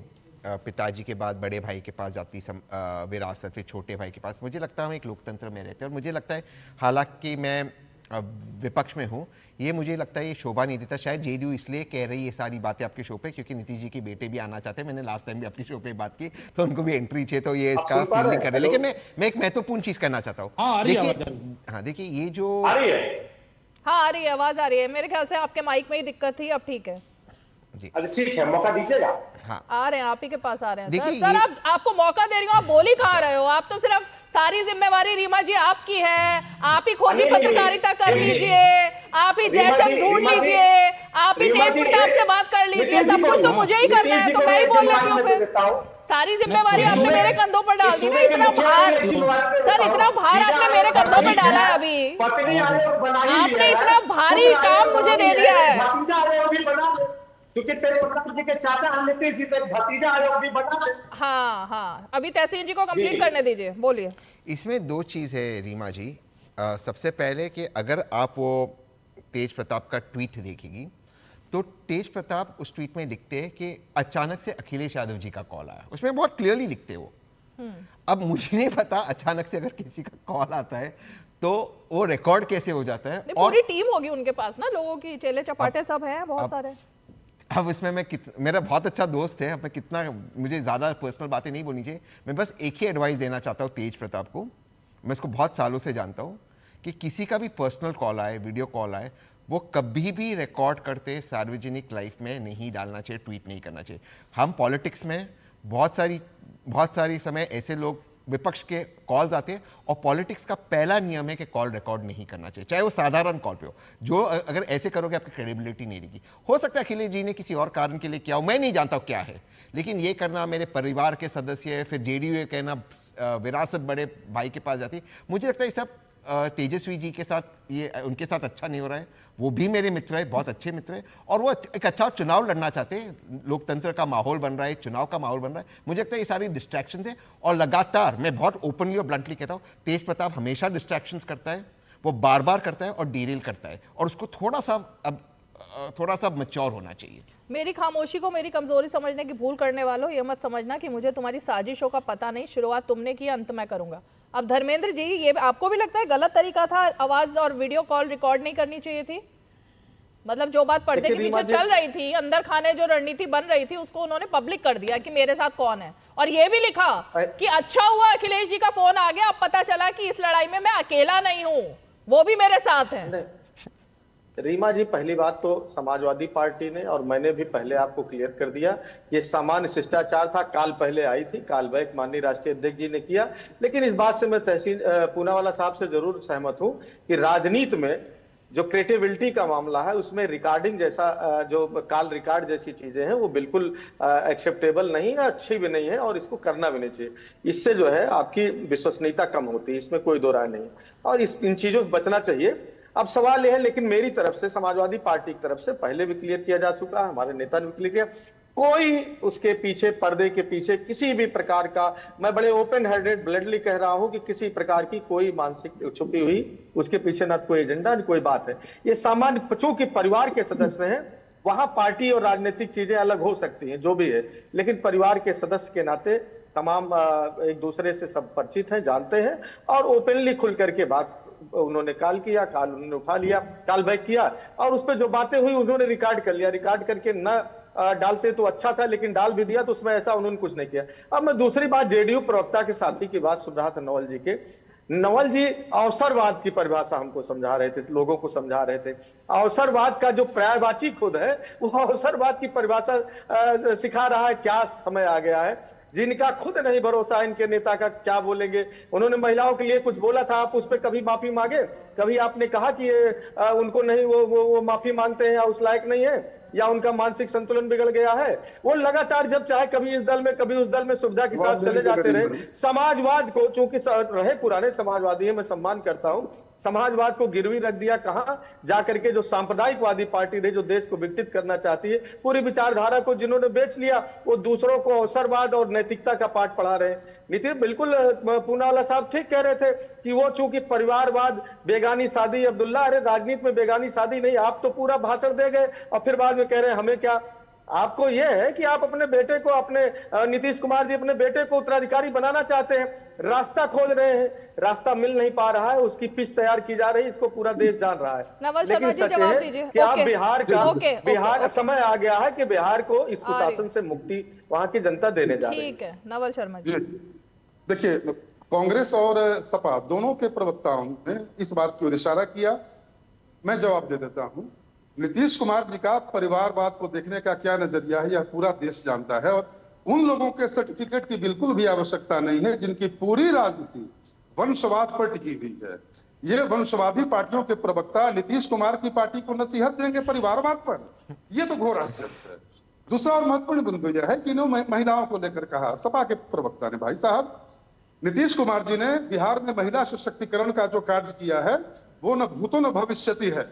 Speaker 1: पिताजी के बाद बड़े भाई के पास जाती विरासत, फिर छोटे भाई के पास, मुझे लगता है हम एक लोकतंत्र में रहते हैं और मुझे लगता है, हालांकि मैं विपक्ष में हूँ, ये मुझे लगता है ये शोभा नहीं देता। शायद जेडीयू इसलिए कह रही है ये सारी बातें आपके शो पे क्योंकि नीतीश जी के बेटे भी आना चाहते हैं, मैंने लास्ट टाइम भी आपके शो पे बात की, तो उनको भी एंट्री चाहिए, तो ये इसका फील्डिंग कर रहे हैं। लेकिन मैं एक महत्वपूर्ण चीज करना चाहता हूँ। देखिए ये जो
Speaker 15: आ रही है,
Speaker 2: हाँ आ रही है, आवाज आ रही है, मेरे ख्याल से आपके माइक में ही दिक्कत थी, अब ठीक है
Speaker 15: जी। अच्छा ठीक है, मौका दीजिएगा।
Speaker 2: हाँ आ रहे हैं, आप ही के पास आ रहे हैं सर, आपको मौका दे रही हूँ, आप बोल ही कहाँ रहे हो, आप तो सिर्फ सारी जिम्मेवारी रीमा जी आपकी है, आप ही खोजी पत्रकारिता कर लीजिए, आप ही जयचंद ढूंढ लीजिए, आप ही तेज प्रताप से बात कर लीजिए, सब कुछ तो मुझे ही करना है, तो मैं ही बोल लेती हूँ फिर। सारी जिम्मेवारी आपने मेरे कंधों पर डाल दी ना, इतना भार सर, इतना भार आपने मेरे कंधों पर डाला है अभी, आपने इतना भारी काम मुझे दे दिया है।
Speaker 15: क्योंकि तेरे प्रताप जी के चाचा हम नीतीश जी पे भतीजा आयोग भी बना ले।
Speaker 2: हाँ हाँ, अभी तहसीन जी को कंप्लीट करने दीजिए, बोलिए।
Speaker 1: इसमें दो चीज़ है रीमा जी। सबसे पहले कि अगर आप वो तेज प्रताप का ट्वीट देखेगी तो तेज प्रताप उस ट्वीट में लिखते हैं कि अचानक से अखिलेश यादव जी का कॉल आया, उसमें बहुत क्लियरली लिखते हैं वो। अब मुझे नहीं पता अचानक से अगर किसी का कॉल आता है तो वो रिकॉर्ड कैसे हो जाता है।
Speaker 2: पूरी टीम होगी उनके पास ना, लोगों की चेले चपाटे सब हैं बहुत सारे।
Speaker 1: अब इसमें मैं मेरा बहुत अच्छा दोस्त है, अब मैं कितना, मुझे ज़्यादा पर्सनल बातें नहीं बोलनी चाहिए, मैं बस एक ही एडवाइस देना चाहता हूँ तेज प्रताप को। मैं इसको बहुत सालों से जानता हूँ कि किसी का भी पर्सनल कॉल आए, वीडियो कॉल आए, वो कभी भी रिकॉर्ड करते सार्वजनिक लाइफ में नहीं डालना चाहिए, ट्वीट नहीं करना चाहिए। हम पॉलिटिक्स में बहुत सारी समय ऐसे लोग, विपक्ष के कॉल्स आते हैं और पॉलिटिक्स का पहला नियम है कि कॉल रिकॉर्ड नहीं करना चाहिए, चाहे वो साधारण कॉल पे हो। जो अगर ऐसे करोगे आपकी क्रेडिबिलिटी नहीं रहेगी। हो सकता है अखिलेश जी ने किसी और कारण के लिए किया हो, मैं नहीं जानता क्या है, लेकिन ये करना मेरे परिवार के सदस्य, फिर जेडीयू कहना विरासत बड़े भाई के पास जाती, मुझे लगता है सब तेजस्वी जी के साथ, ये उनके साथ अच्छा नहीं हो रहा है। वो भी मेरे मित्र है, बहुत अच्छे मित्र है, और वो एक अच्छा चुनाव लड़ना चाहते हैं। लोकतंत्र का माहौल बन रहा है, चुनाव का माहौल बन रहा है। मुझे लगता है ये सारी डिस्ट्रैक्शंस है, और लगातार मैं बहुत ओपनली और ब्लंटली कहता हूँ, तेज प्रताप हमेशा डिस्ट्रैक्शंस करता है, वो बार बार करता है और डीरेल करता है, और उसको थोड़ा सा मैच्योर होना चाहिए।
Speaker 2: मेरी खामोशी को मेरी कमजोरी समझने की भूल करने वालों, ये मत समझना कि मुझे तुम्हारी साजिशों का पता नहीं, शुरुआत तुमने की, अंत मैं करूंगा। अब धर्मेंद्र जी, ये आपको भी लगता है गलत तरीका था, आवाज और वीडियो कॉल रिकॉर्ड नहीं करनी चाहिए थी? मतलब जो बात पर्दे के पीछे चल रही थी, अंदर खाने जो रणनीति बन रही थी, उसको उन्होंने पब्लिक कर दिया कि मेरे साथ कौन है, और ये भी लिखा कि अच्छा हुआ अखिलेश जी का फोन आ गया, अब पता चला कि इस लड़ाई में मैं अकेला नहीं हूं, वो भी मेरे साथ है।
Speaker 16: रीमा जी, पहली बात तो समाजवादी पार्टी ने और मैंने भी पहले आपको क्लियर कर दिया, ये सामान्य शिष्टाचार था। काल पहले आई थी, काल बैक माननीय राष्ट्रीय अध्यक्ष जी ने किया, लेकिन इस बात से मैं तहसीन पूनावाला साहब से जरूर सहमत हूं कि राजनीति में जो क्रिएटिविटी का मामला है, उसमें रिकॉर्डिंग जैसा जो कॉल रिकॉर्ड जैसी चीजें हैं, वो बिल्कुल एक्सेप्टेबल नहीं है, अच्छी भी नहीं है, और इसको करना भी नहीं चाहिए। इससे जो है आपकी विश्वसनीयता कम होती है, इसमें कोई दो राय नहीं, और इन चीजों से बचना चाहिए। अब सवाल यह है, लेकिन मेरी तरफ से, समाजवादी पार्टी की तरफ से पहले भी क्लियर किया जा चुका है, हमारे नेता ने भी क्लियर किया, कोई उसके पीछे, पर्दे के पीछे किसी भी प्रकार का, मैं बड़े ओपन हेडेड ब्लडली कह रहा हूं कि किसी प्रकार की कोई मानसिक छुपी हुई उसके पीछे ना कोई एजेंडा न कोई बात है। ये सामान्य, चूंकि परिवार के सदस्य हैं, वहां पार्टी और राजनीतिक चीजें अलग हो सकती हैं, जो भी है, लेकिन परिवार के सदस्य के नाते तमाम एक दूसरे से सब परिचित हैं, जानते हैं, और ओपनली खुल करके बात उन्होंने कॉल किया, कॉल उन्होंने उठा लिया, कॉल बैक किया, और उस पर जो बातें हुई उन्होंने रिकॉर्ड कर लिया। रिकॉर्ड करके न डालते तो अच्छा था, लेकिन डाल भी दिया, तो उसमें ऐसा उन्होंने कुछ नहीं किया। अब मैं दूसरी बात, जेडीयू प्रवक्ता के साथी की बात सुन रहा था, नवल जी के। नवल जी अवसरवाद की परिभाषा हमको समझा रहे थे, लोगों को समझा रहे थे। अवसरवाद का जो पर्यायवाची खुद है, वो अवसरवाद की परिभाषा सिखा रहा है। क्या समय आ गया है, जिनका खुद नहीं भरोसा इनके नेता का क्या बोलेंगे। उन्होंने महिलाओं के लिए कुछ बोला था, आप उस पर कभी माफी मांगे? कभी आपने कहा कि उनको नहीं, वो माफी मांगते हैं या उस लायक नहीं है, या उनका मानसिक संतुलन बिगड़ गया है? वो लगातार जब चाहे कभी इस दल में कभी उस दल में सुविधा के साथ चले जाते रहे। समाजवाद को, चूंकि रहे पुराने समाजवादी है, मैं सम्मान करता हूं, समाजवाद को गिरवी रख दिया, कहां जाकर के जो सांप्रदायिकवादी पार्टी रही, जो देश को विकसित करना चाहती है, पूरी विचारधारा को जिन्होंने बेच लिया, वो दूसरों को अवसरवाद और नैतिकता का पाठ पढ़ा रहे हैं। नीतीश, बिल्कुल पूनावाला साहब ठीक कह रहे थे कि वो चूंकि परिवारवाद, बेगानी शादी, अब्दुल्ला, अरे राजनीति में बेगानी शादी नहीं, आप तो पूरा भाषण दे गए और फिर बाद में कह रहे हैं हमें क्या। आपको यह है कि आप अपने बेटे को, अपने नीतीश कुमार जी अपने बेटे को उत्तराधिकारी बनाना चाहते हैं, रास्ता खोज रहे हैं, रास्ता मिल नहीं पा रहा है, उसकी पिच तैयार की जा रही है, इसको पूरा देश जान रहा है। लेकिन सच है कि आप बिहार समय आ गया है कि बिहार को इस कुशासन से मुक्ति वहां की जनता देने जा रही है।
Speaker 2: ठीक है, नवल शर्मा जी।
Speaker 14: देखिए, कांग्रेस और सपा दोनों के प्रवक्ताओं ने इस बात की ओर इशारा किया, मैं जवाब दे देता हूं। नीतीश कुमार जी का परिवारवाद को देखने का क्या नजरिया है, यह पूरा देश जानता है, और उन लोगों के सर्टिफिकेट की बिल्कुल भी आवश्यकता नहीं है जिनकी पूरी राजनीति वंशवाद पर टिकी हुई है। ये वंशवादी पार्टियों के प्रवक्ता नीतीश कुमार की पार्टी को नसीहत देंगे परिवारवाद पर, ये तो घोर आश्चर्य है। दूसरा और महत्वपूर्ण बिंदु यह है कि इन्होंने महिलाओं को लेकर कहा, सपा के प्रवक्ता ने, भाई साहब नीतीश कुमार जी ने बिहार में महिला सशक्तिकरण का जो कार्य किया है वो न भूतो न भविष्यति है।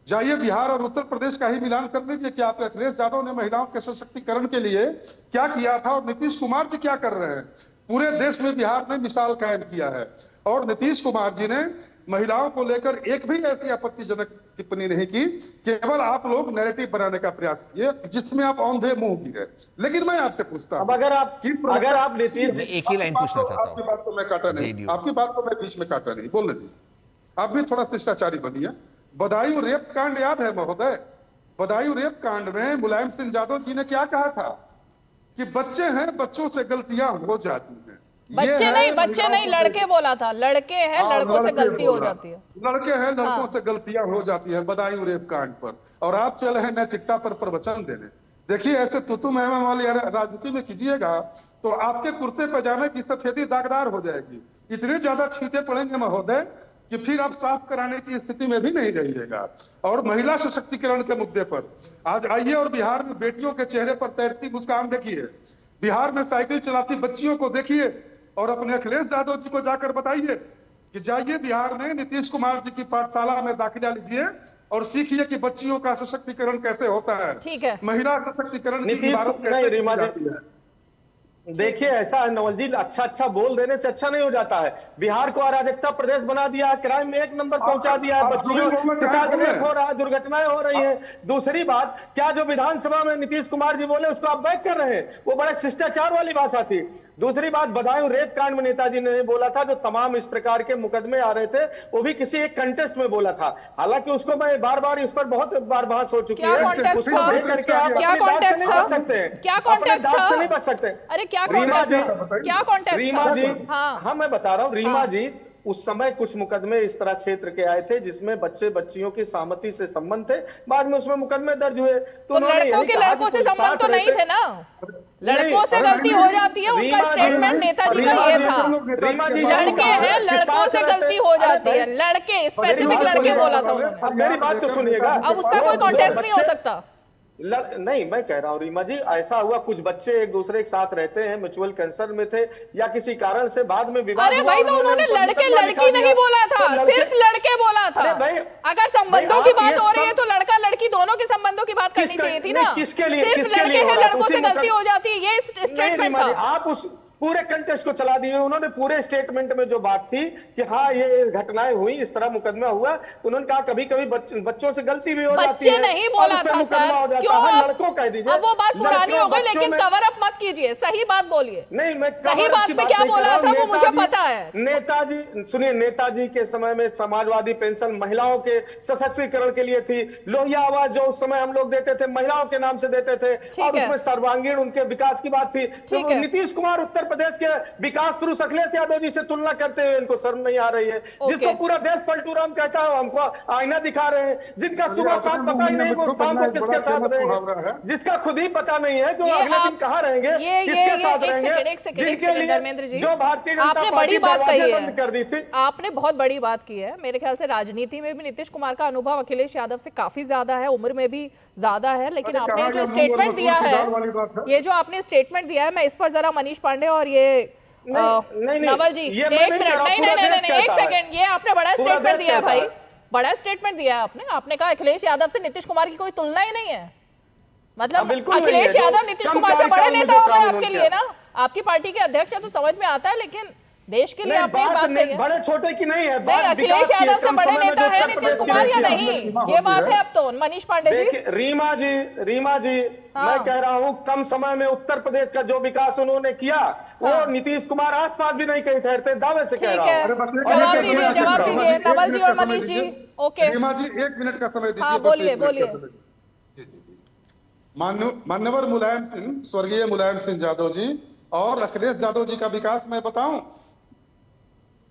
Speaker 14: जाइए बिहार और उत्तर प्रदेश का ही मिलान कर लीजिए कि आप अखिलेश यादव ने महिलाओं के सशक्तिकरण के लिए क्या किया था और नीतीश कुमार जी क्या कर रहे हैं। पूरे देश में बिहार ने मिसाल कायम किया है और नीतीश कुमार जी ने महिलाओं को लेकर एक भी ऐसी आपत्तिजनक टिप्पणी नहीं की, केवल आप लोग नैरेटिव बनाने का प्रयास किए जिसमें आप औंधे मुंह गिरे। लेकिन मैं आपसे पूछता हूं,
Speaker 16: अगर आप नीतीश,
Speaker 1: एक ही लाइन पूछना चाहता हूं।
Speaker 14: आपकी बात को मैं काटा नहीं, आपकी बात को मैं बीच में काटा नहीं, बोलने दीजिए। आप भी थोड़ा शिष्टाचारी बनिए। बदायूं रेप कांड याद है महोदय? बदायूं रेप कांड में मुलायम सिंह यादव जी ने क्या कहा था कि बच्चे हैं, बच्चों से गलतियां हो जाती हैं।
Speaker 2: बच्चे नहीं लड़के बोला था, लड़के हैं, लड़कों से गलती हो जाती है।
Speaker 14: लड़के हैं, लड़कों से गलतियां हो जाती है बदायूं रेप कांड पर, और आप चले हैं नैतिकता पर प्रवचन देने। देखिए ऐसे तुतु महमे वाली राजनीति में कीजिएगा तो आपके कुर्ते पैजामे की सफेदी दागदार हो जाएगी। इतने ज्यादा छींटे पड़ेंगे महोदय कि फिर आप साफ कराने की स्थिति में भी नहीं रहिएगा। और महिला सशक्तिकरण के मुद्दे पर आज आइए और बिहार में बेटियों के चेहरे पर तैरती मुस्कान देखिए, बिहार में साइकिल चलाती बच्चियों को देखिए और अपने अखिलेश यादव जी को जाकर बताइए कि जाइए बिहार में नीतीश कुमार जी की पाठशाला में दाखिला लीजिए और सीखिए कि बच्चियों का सशक्तिकरण कैसे होता है।
Speaker 2: ठीक है,
Speaker 14: महिला सशक्तिकरण
Speaker 16: देखिए ऐसा है नवल जी, अच्छा बोल देने से अच्छा नहीं हो जाता है। बिहार को अराजकता प्रदेश बना दिया है, क्राइम में 1 नंबर पहुंचा दिया है, बच्चियों के साथ रेप हो रहा है, दुर्घटनाएं हो रही हैं। दूसरी बात, क्या जो विधानसभा में नीतीश कुमार जी बोले उसको आप बैक कर रहे हैं, वो बड़े शिष्टाचार वाली भाषा थी। दूसरी बात, बदायूं रेप कांड में नेताजी ने बोला था जो तमाम इस प्रकार के मुकदमे आ रहे थे वो भी किसी एक कंटेस्ट में बोला था। हालांकि उसको मैं बार इस पर बहुत बार बहस हो चुकी है, उसको देख करके आप अपने दांत से नहीं बच सकते, अपने दांत से नहीं बच सकते।
Speaker 2: अरे क्या
Speaker 16: रीमा जी,
Speaker 2: रीमा जी,
Speaker 16: हाँ मैं बता रहा हूँ, रीमा जी उस समय कुछ मुकदमे इस तरह क्षेत्र के आए थे जिसमें बच्चे बच्चियों की सहमति से संबंध थे, बाद में उसमें मुकदमे दर्ज हुए।
Speaker 2: तो लड़कों के लड़कों से संबंध तो नहीं थे ना, लड़कों से गलती हो जाती है, उनका स्टेटमेंट नेताजी का ये था।
Speaker 16: रीमा जी,
Speaker 2: लड़के हैं, लड़कों से गलती हो जाती है, लड़के स्पेसिफिक लड़के बोला था उन्होंने।
Speaker 16: अब मेरी बात तो सुनिएगा,
Speaker 2: अब उसका कोई कॉन्टेक्स्ट नहीं हो सकता।
Speaker 16: नहीं मैं कह रहा हूँ रीमा जी, ऐसा हुआ कुछ बच्चे एक दूसरे के साथ रहते हैं, म्यूचुअल कंसर्न में थे या किसी कारण से बाद में विवाद।
Speaker 2: अरे भाई तो उन्होंने लड़के लड़की नहीं बोला था, सिर्फ लड़के बोला था। अगर संबंधों की बात हो रही है तो लड़का लड़की दोनों के संबंधों की बात करनी चाहिए थी ना।
Speaker 16: किसके लिए?
Speaker 2: सिर्फ लड़के हैं, लड़कों से गलती हो जाती है, ये स्टेटमेंट था।
Speaker 16: आप उस पूरे कंटेस्ट को चला दिए। उन्होंने पूरे स्टेटमेंट में जो बात थी कि हाँ ये घटनाएं हुई, इस तरह मुकदमा हुआ, उन्होंने कहा कभी कभी बच्चों से गलती भी हो जाती है।
Speaker 2: बच्चे नहीं बोला था सर, क्यों?
Speaker 16: लड़कों कह दीजिए,
Speaker 2: अब वो बात पुरानी हो गई, लेकिन कवर अप मत कीजिए, सही बात बोलिए।
Speaker 16: नहीं मैं
Speaker 2: सही बात पे क्या बोला था वो मुझे पता है।
Speaker 16: नेताजी सुनिए, नेताजी के समय में समाजवादी पेंशन महिलाओं के सशक्तिकरण के लिए थी। लोहिया आवाज जो उस समय हम लोग देते थे महिलाओं के नाम से देते थे, और उसमें सर्वांगीण उनके विकास की बात थी। नीतीश कुमार उत्तर प्रदेश के विकास पुरुष अखिलेश यादव जी से तुलना करते हुए इनको शर्म नहीं आ रही है। जिसको पूरा देश पलटूराम कहता है हमको आईना दिखा रहे हैं, जिनका सुबह साथ पता ही नहीं वो शाम को किसके साथ रहेंगे, जिसका खुद ही पता नहीं है कि वो अगले दिन कहाँ रहेंगे, किसके साथ रहेंगे, जिनके लिए जो भारतीय जनता पार्टी दरवाजे बंद कर दी थी।
Speaker 2: आपने बहुत बड़ी बात की है। मेरे ख्याल से राजनीति में भी नीतीश कुमार का अनुभव अखिलेश यादव से काफी ज्यादा है, उमर में भी ज्यादा है, लेकिन आपने जो स्टेटमेंट दिया है, ये जो आपने स्टेटमेंट दिया है, मैं इस पर जरा मनीष पांडे और ये नवल जी एक मिनट, नहीं एक सेकंड, ये आपने बड़ा स्टेटमेंट दिया है भाई, बड़ा स्टेटमेंट दिया है आपने कहा अखिलेश यादव से नीतीश कुमार की कोई तुलना ही नहीं है। मतलब अखिलेश यादव नीतीश कुमार से बड़े नेता हो गए आपके लिए ना, आपकी पार्टी के अध्यक्ष है तो समझ में आता है, लेकिन देश के लिए आपने बात कही है।
Speaker 16: बड़े छोटे की नहीं है,
Speaker 2: नहीं अखिलेश यादव से बड़े नेता है नीतीश कुमार या नहीं, ये बात है। अब तो मनीष पांडे जी,
Speaker 16: रीमा जी मैं कह रहा हूँ कम समय में उत्तर प्रदेश का जो विकास उन्होंने किया वो नीतीश कुमार आसपास भी नहीं कहीं ठहरते, दावे से कह रहा हूँ।
Speaker 2: जवाब दीजिए नवल जी और मनीष जी। ओके
Speaker 14: रीमा जी 1 मिनट का समय दीजिए।
Speaker 2: बोलिए।
Speaker 14: मान्यवर मुलायम सिंह, स्वर्गीय मुलायम सिंह यादव जी और अखिलेश यादव जी का विकास मैं बताऊं,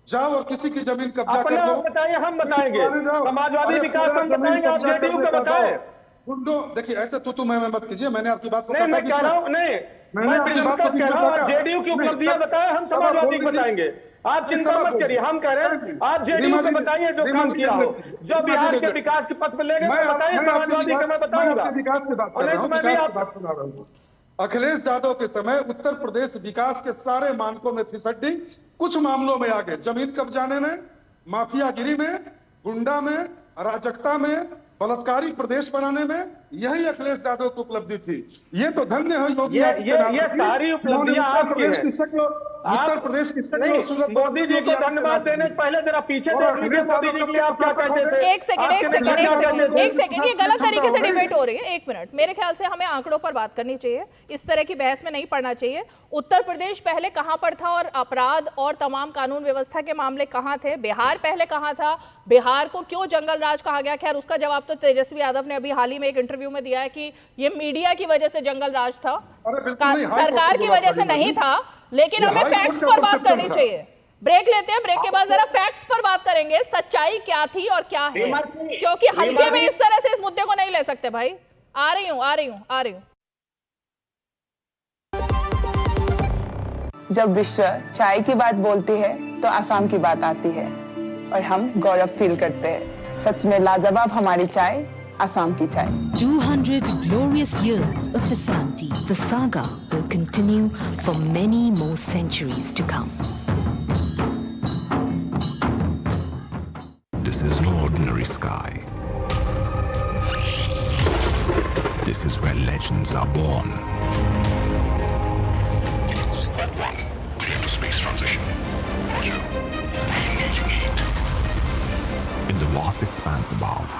Speaker 14: जाओ और किसी की जमीन कब्जा कर दो।
Speaker 16: बताइए, हम बताएंगे समाजवादी विकास हम बताएंगे, आप जेडीयू का बताएं।
Speaker 14: गुंडो देखिए ऐसे तू मैं मत कीजिए, मैंने आपकी बात को
Speaker 16: नहीं मैं कह रहा हूँ, नहीं मैं कह रहा हूँ जेडीयू की उपलब्धियां बताएं, हम समाजवादी बताएंगे।
Speaker 15: आप चिंता मत करिए, हम कह रहे हैं आप जेडीयू को बताइए जो काम किया हो, जो बिहार के विकास के पथ पर ले गए बताइए, समाजवादी का मैं बताऊंगा।
Speaker 14: विकास की बात सुना रहा हूँ। अखिलेश यादव के समय उत्तर प्रदेश विकास के सारे मानकों में फिसड्डी, कुछ मामलों में आगे, जमीन कब्जाने में, माफियागिरी में, गुंडा में, अराजकता में, बलात्कारी प्रदेश बनाने में, यही अखिलेश यादव की उपलब्धि थी। ये तो धन्य है योगी आदित्यनाथ,
Speaker 15: ये सारी उपलब्धियां आपकी हैं।
Speaker 14: उत्तर प्रदेश की शक्ल
Speaker 15: मोदी जी को धन्यवाद देने पहले जरा पीछे देख लीजिए, मोदी जी के लिए आप क्या कहते थे।
Speaker 2: एक सेकंड, ये गलत तरीके से डिबेट हो रही है। एक मिनट, मेरे ख्याल से हमें आंकड़ों पर बात करनी चाहिए, इस तरह की बहस में नहीं पड़ना चाहिए। उत्तर प्रदेश पहले कहां पर था और अपराध और तमाम कानून व्यवस्था के मामले कहां थे? बिहार पहले कहां था? बिहार को क्यों जंगल राज कहा गया? खैर उसका जवाब तो तेजस्वी यादव ने अभी हाल ही में एक इंटरव्यू में दिया है कि ये मीडिया की वजह से जंगल राज था, सरकार की वजह से नहीं था। लेकिन हमें फैक्ट्स पर बात करनी चाहिए। ब्रेक लेते हैं, ब्रेक के बाद जरा फैक्ट्स पर बात करेंगे, सच्चाई क्या थी और क्या है, क्योंकि हल्के में इस तरह से इस मुद्दे को नहीं ले सकते भाई। आ रही हूं।
Speaker 17: जब विश्व चाय की बात बोलती है तो आसाम की बात आती है और हम गौरव फील करते हैं। सच में लाजवाब हमारी चाय, Assam ki chai.
Speaker 18: 200 glorious years of Assam tea. The saga will continue for many more centuries to come.
Speaker 19: This is no ordinary sky. This is where legends are born. Squad 1, clear to space transition. Roger. Re-engaging heat. In the vast expanse above,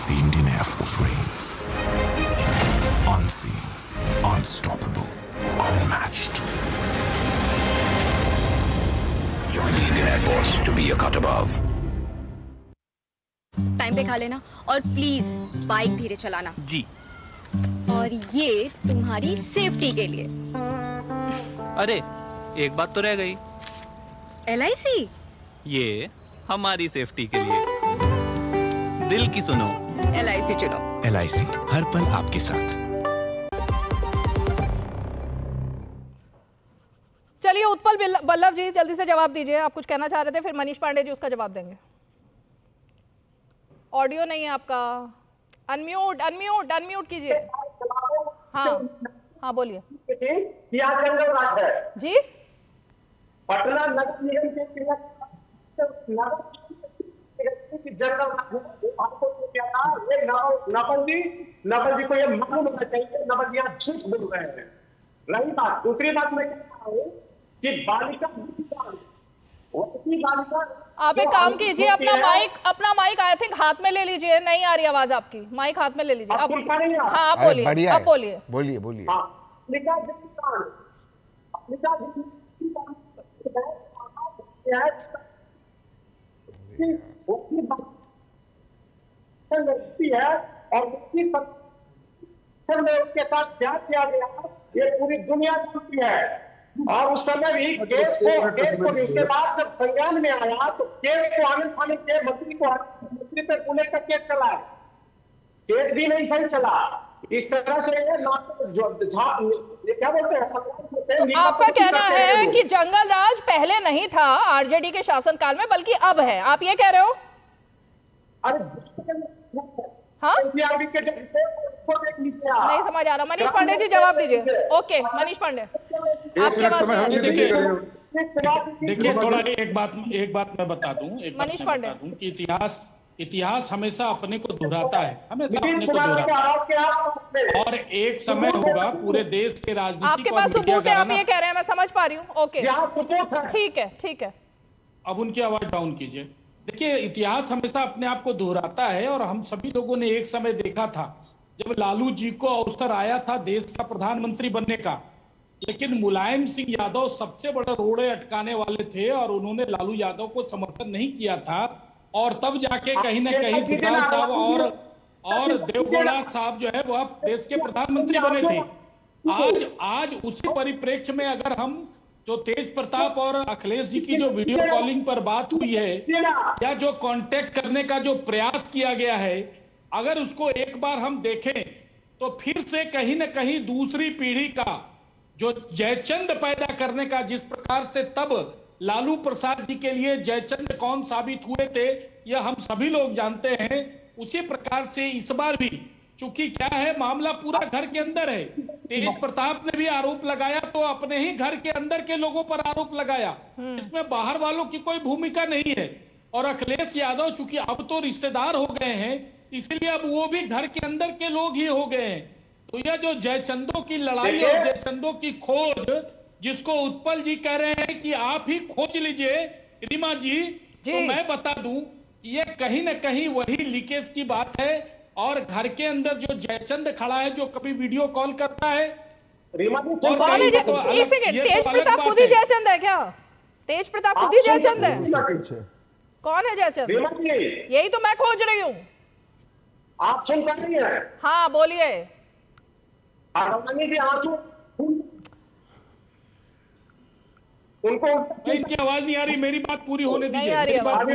Speaker 19: the Indian Air Force reigns. Unseen, unstoppable, unmatched. Join the Indian Air Force to be a cut above.
Speaker 20: Time पे खा लेना और please bike धीरे चलाना
Speaker 21: जी।
Speaker 20: और ये तुम्हारी safety के लिए।
Speaker 21: अरे एक बात तो रह गई।
Speaker 20: LIC?
Speaker 21: ये हमारी सेफ्टी के लिए। दिल की सुनो,
Speaker 20: LIC चुनो।
Speaker 19: LIC हर पल आपके साथ।
Speaker 2: चलिए उत्पल बल्लभ जी जल्दी से जवाब दीजिए, आप कुछ कहना चाह रहे थे, फिर मनीष पांडे जी उसका जवाब देंगे। ऑडियो नहीं है आपका, अनम्यूट कीजिए। हाँ बोलिए जी।
Speaker 15: पटना नगर निगम के नवल जी को ये मालूम होना चाहिए, नवल जी आप झूठ बोल रहे हैं। रही बात, दूसरी बात मैं कह रहा हूँ कि बालिका
Speaker 2: आप एक काम कीजिए, अपना माइक आई थिंक हाथ में ले लीजिए, नहीं आ रही आवाज आपकी, माइक हाथ में ले लीजिए। आप बोलिए, आप
Speaker 1: बोलिए।
Speaker 15: है और उसके साथ क्या किया गया ये पूरी दुनिया जानती है। और उस समय भी केस को उसके बाद जब संज्ञान में आया तो केस को आनंद थाने के मंत्री पे पुणे का केस चला है, केस भी नहीं सही चला। इस तरह से क्या बोलते हैं,
Speaker 2: आपका कहना है कि जंगल राज पहले नहीं था आरजेडी के शासनकाल में, बल्कि अब है, आप ये कह रहे हो? हाँ? नहीं समझ आ रहा। मनीष पांडे जी जवाब दीजिए। ओके मनीष पांडे, आपके पास
Speaker 13: देखिए थोड़ा एक बात मैं बता दूं,
Speaker 2: मनीष पांडे
Speaker 13: कि इतिहास हमेशा अपने को दोहराता है, हमेशा अपने को दोहराता है और एक समय होगा पूरे देश के राजनीतिक
Speaker 2: आपके पास सबूत है, आप ये कह रहे हैं, मैं समझ पा रही हूँ। ओके ठीक है।
Speaker 13: अब उनकी आवाज डाउन कीजिए। देखिए इतिहास हमेशा अपने आप को दोहराता है और हम सभी लोगों ने एक समय देखा था जब लालू जी को अवसर आया था देश का प्रधानमंत्री बनने का, लेकिन मुलायम सिंह यादव सबसे बड़े रोड़े अटकाने वाले थे और उन्होंने लालू यादव को समर्थन नहीं किया था और तब जाके कहीं ना कहीं गुजराल साहब और देवगौड़ा साहब जो है वह देश के प्रधानमंत्री बने थे। आज उसी परिप्रेक्ष्य में अगर हम जो तेज प्रताप और अखिलेश जी की जो वीडियो कॉलिंग पर बात हुई है या जो कांटेक्ट करने का जो प्रयास किया गया है, अगर उसको एक बार हम देखें तो फिर से कहीं ना कहीं दूसरी पीढ़ी का जो जयचंद पैदा करने का जिस प्रकार से तब लालू प्रसाद जी के लिए जयचंद कौन साबित हुए थे यह हम सभी लोग जानते हैं। उसी प्रकार से इस बार भी चूंकि क्या है, मामला पूरा घर के अंदर है। तेज प्रताप ने भी आरोप लगाया तो अपने ही घर के अंदर के लोगों पर आरोप लगाया, इसमें बाहर वालों की कोई भूमिका नहीं है। और अखिलेश यादव चूंकि अब तो रिश्तेदार हो गए हैं, इसलिए अब वो भी घर के अंदर के लोग ही हो गए हैं। तो यह जो जयचंदों की लड़ाई और जयचंदों की खोज, जिसको उत्पल जी कह रहे हैं कि आप ही खोज लीजिए रीमा जी, तो मैं बता दूं कि ये कहीं ना कहीं वही लीकेज की बात है। और घर के अंदर जो जयचंद खड़ा है, जो कभी वीडियो कॉल करता है,
Speaker 2: रीमा जी एक सेकंड, तेज प्रताप खुद ही जयचंद है क्या? तेज प्रताप खुद ही जयचंद है? कौन है जयचंद? यही तो मैं खोज रही हूँ।
Speaker 15: आप सुन पा रही हैं?
Speaker 2: हाँ बोलिए।
Speaker 13: उनको इनकी आवाज नहीं आ रही, मेरी बात पूरी होने दीजिए।
Speaker 2: नहीं आ रही आवाज,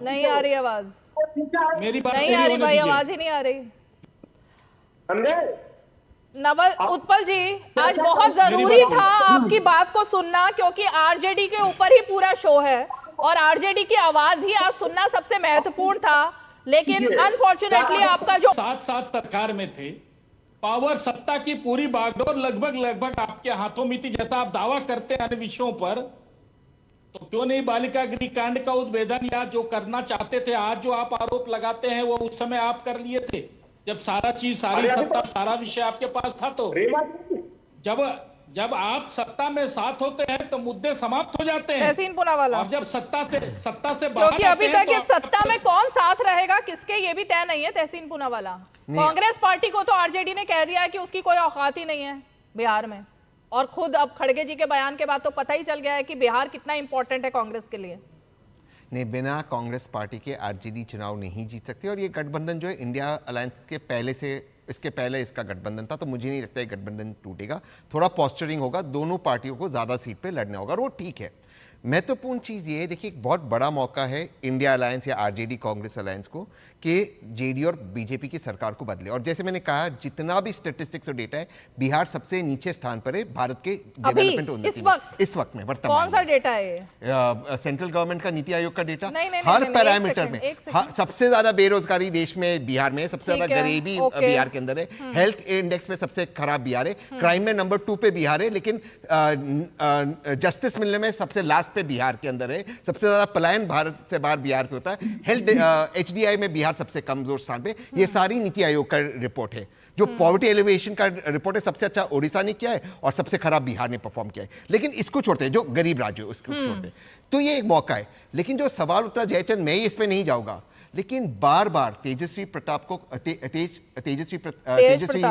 Speaker 2: नहीं आ रही आवाज,
Speaker 13: मेरी बात
Speaker 2: नहीं आ रही भाई, आवाज ही नहीं आ रही। नवल उत्पल जी, आज बहुत जरूरी था आपकी बात को सुनना, क्योंकि आरजेडी के ऊपर ही पूरा शो है और आरजेडी की आवाज ही आज सुनना सबसे महत्वपूर्ण था। लेकिन अनफॉर्चुनेटली आपका जो
Speaker 13: साथ सरकार में थे, पावर सत्ता की पूरी बागडोर लगभग आपके हाथों में थी, जैसा आप दावा करते हैं अन्य विषयों पर, तो क्यों नहीं बालिका गृह कांड का उद्भेदन या जो करना चाहते थे, आज जो आप आरोप लगाते हैं वो उस समय आप कर लिए थे, जब सारा चीज, सारी सत्ता, सारा विषय आपके पास था। तो जब आप सत्ता में साथ होते हैं तो मुद्दे समाप्त हो जाते हैं,
Speaker 2: तहसीन पूनावाला।
Speaker 13: और जब सत्ता से
Speaker 2: क्योंकि अभी तक ये सत्ता में कौन साथ रहेगा किसके, ये भी तय नहीं है तहसीन पूनावाला। कांग्रेस पार्टी को तो आरजेडी ने कह दिया है कि उसकी कोई औकात ही नहीं है बिहार में, और खुद अब खड़गे जी के बयान के बाद तो पता ही चल गया है कि बिहार कितना इंपॉर्टेंट है कांग्रेस के लिए।
Speaker 1: नहीं, बिना कांग्रेस पार्टी के आरजेडी चुनाव नहीं जीत सकती। और ये गठबंधन जो है इंडिया अलायंस के पहले से, इसके पहले इसका गठबंधन था, तो मुझे नहीं लगता है गठबंधन टूटेगा। थोड़ा पॉस्चरिंग होगा, दोनों पार्टियों को ज़्यादा सीट पे लड़ना होगा और वो ठीक है। महत्वपूर्ण चीज़ ये है, देखिए एक बहुत बड़ा मौका है इंडिया अलायंस या आरजेडी कांग्रेस अलायंस को कि जेडी और बीजेपी की सरकार को बदले। और जैसे मैंने कहा, जितना भी स्टैटिस्टिक्स और डेटा है, बिहार सबसे नीचे स्थान पर है भारत के डेवलपमेंट उन्नति में इस वक्त में। वर्तमान
Speaker 2: कौन सा डेटा है?
Speaker 1: सेंट्रल गवर्नमेंट का नीति आयोग का डेटा। हर पैरामीटर में सबसे ज्यादा बेरोजगारी देश में बिहार में है, सबसे ज्यादा गरीबी बिहार के अंदर है, हेल्थ इंडेक्स में सबसे खराब बिहार है, क्राइम में नंबर 2 पे बिहार है, लेकिन जस्टिस मिलने में सबसे लास्ट पे बिहार के अंदर है, सबसे ज्यादा पलायन भारत से बाहर बिहार पे होता है, हेल्थ एचडीआई में बिहार सबसे कमजोर स्थान पे। ये सारी नीति आयोग का रिपोर्ट है। जो पॉवर्टी एलिवेशन का रिपोर्ट है, सबसे अच्छा ओडिशा ने किया है और सबसे खराब बिहार ने परफॉर्म किया है। लेकिन इसको छोड़ते हैं, जो गरीब राज्य है उसको छोड़ते हैं, तो ये एक मौका है। लेकिन जो सवाल उठता है जयचंद, मैं इस पे नहीं जाऊंगा, लेकिन बार बार तेजस्वी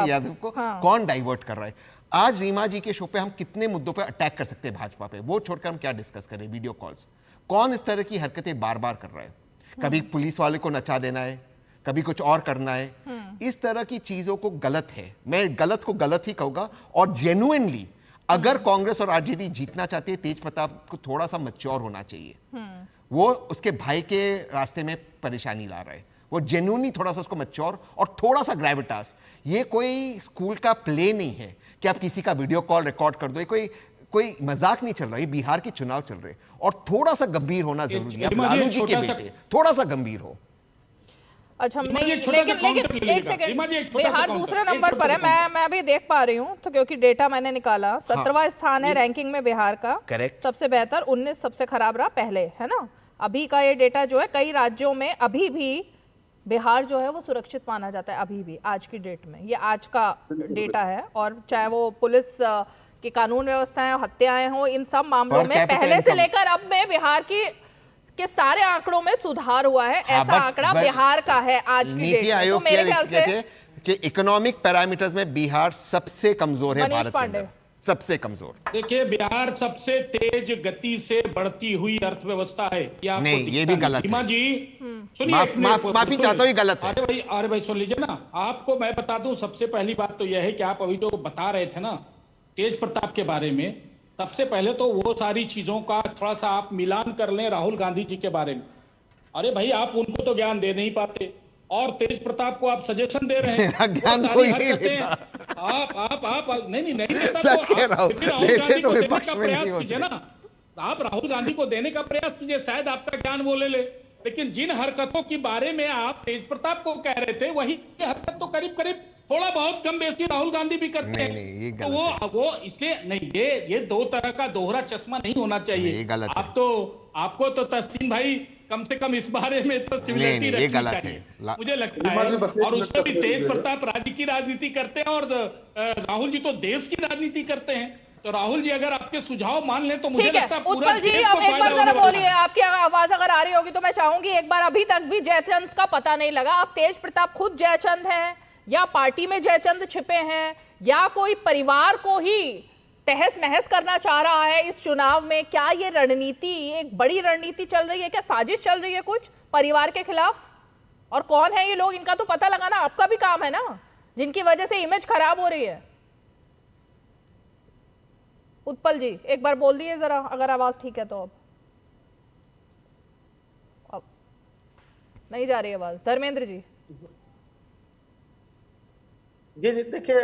Speaker 1: यादव को कौन डाइवर्ट कर रहा है? आज रीमा जी के शो पे हम कितने मुद्दों पे अटैक कर सकते हैं भाजपा पे, वो छोड़कर हम क्या डिस्कस करें? वीडियो कॉल्स, कौन इस तरह की हरकतें बार बार कर रहा है? कभी पुलिस वाले को नचा देना है, कभी कुछ और करना है। इस तरह की चीजों को गलत है, मैं गलत को गलत ही कहूंगा। और जेन्युइनली अगर कांग्रेस और आरजेडी जीतना चाहती है, तेज प्रताप को थोड़ा सा मैच्योर होना चाहिए। वो उसके भाई के रास्ते में परेशानी ला रहा है, वो जेन्युइनली थोड़ा सा उसको मैच्योर और थोड़ा सा ग्रेविटास। ये कोई स्कूल का प्ले नहीं है कि आप किसी का वीडियो कॉल रिकॉर्ड कर दो, कोई मजाक नहीं चल रहा है, बिहार के चुनाव चल रहे और थोड़ा सा गंभीर होना जरूरी है। लालू जी के बेटे थोड़ा सा गंभीर हो।
Speaker 2: अच्छा, नहीं, लेकिन एक सेकंड, बिहार दूसरे नंबर पर है, मैं अभी देख पा रही हूँ, तो क्योंकि डेटा मैंने निकाला, 17वां स्थान है रैंकिंग में बिहार का, सबसे बेहतर, 19 सबसे खराब रहा पहले, है ना। अभी का ये डेटा जो है, कई राज्यों में अभी भी बिहार जो है वो सुरक्षित माना जाता है, अभी भी आज की डेट में। ये आज का डेटा है, और चाहे वो पुलिस की कानून व्यवस्थाएं, हत्याएं हो, इन सब मामलों में पहले से लेकर अब में बिहार के सारे आंकड़ों में सुधार हुआ है। ऐसा आंकड़ा बिहार का है आज की डेट में। तो मेरे ख्याल से
Speaker 1: कि इकोनॉमिक पैरामीटर्स में बिहार सबसे कमजोर है भारत के अंदर, सबसे कमजोर।
Speaker 13: देखिए, बिहार सबसे तेज गति से बढ़ती हुई अर्थव्यवस्था है।
Speaker 1: नहीं, ये भी गलत है
Speaker 13: जी।
Speaker 1: माफी चाहता हूँ, गलत है।
Speaker 13: अरे भाई सुन लीजिए ना, आपको मैं बता दूं, सबसे पहली बात तो यह है कि आप अभी तो बता रहे थे ना तेज प्रताप के बारे में, सबसे पहले तो वो सारी चीजों का थोड़ा सा आप मिलान कर लें राहुल गांधी जी के बारे में। अरे भाई, आप उनको तो ज्ञान दे नहीं पाते और तेज प्रताप को आप सजेशन दे रहे हैं।
Speaker 1: ज्ञान कोई नहीं लेता।
Speaker 13: आप नहीं देता,
Speaker 1: सच कह रहा हूं, लेते तो विपक्ष में नहीं होते
Speaker 13: ना। आप राहुल गांधी को देने का प्रयास कीजिए, शायद आपका ज्ञान वो ले ले। लेकिन जिन हरकतों के बारे में आप तेज प्रताप को कह रहे थे, वही हरकत तो करीब करीब थोड़ा बहुत कम बेसी राहुल गांधी भी करते हैं।
Speaker 1: नहीं,
Speaker 13: तो वो इसलिए नहीं, ये दो तरह का दोहरा चश्मा नहीं होना चाहिए। आप तो आपको तो तस्लीम भाई कम से कम इस बारे में तो सिमिलरिटी रखनी चाहिए, मुझे लगता है। और उसमें भी तेज प्रताप राज्य की राजनीति करते हैं और राहुल जी तो देश की राजनीति करते हैं। तो राहुल जी अगर आपके सुझाव मान लें तो मुझे लगता है
Speaker 2: उत्पल जी अब एक बार जरा बोलिए, आपकी आवाज अगर आ रही होगी तो मैं चाहूंगी एक बार। अभी तक भी जयचंद का पता नहीं लगा। अब तेज प्रताप खुद जयचंद हैं या पार्टी में जयचंद छिपे हैं या कोई परिवार को ही तहस नहस करना चाह रहा है इस चुनाव में? क्या ये रणनीति एक बड़ी रणनीति चल रही है? क्या साजिश चल रही है कुछ परिवार के खिलाफ? और कौन है ये लोग, इनका तो पता लगाना आपका भी काम है ना, जिनकी वजह से इमेज खराब हो रही है। उत्पल जी एक बार बोल दिए जरा, अगर आवाज ठीक है तो। अब नहीं जा रही आवाज। धर्मेंद्र जी।
Speaker 16: जी देखिए,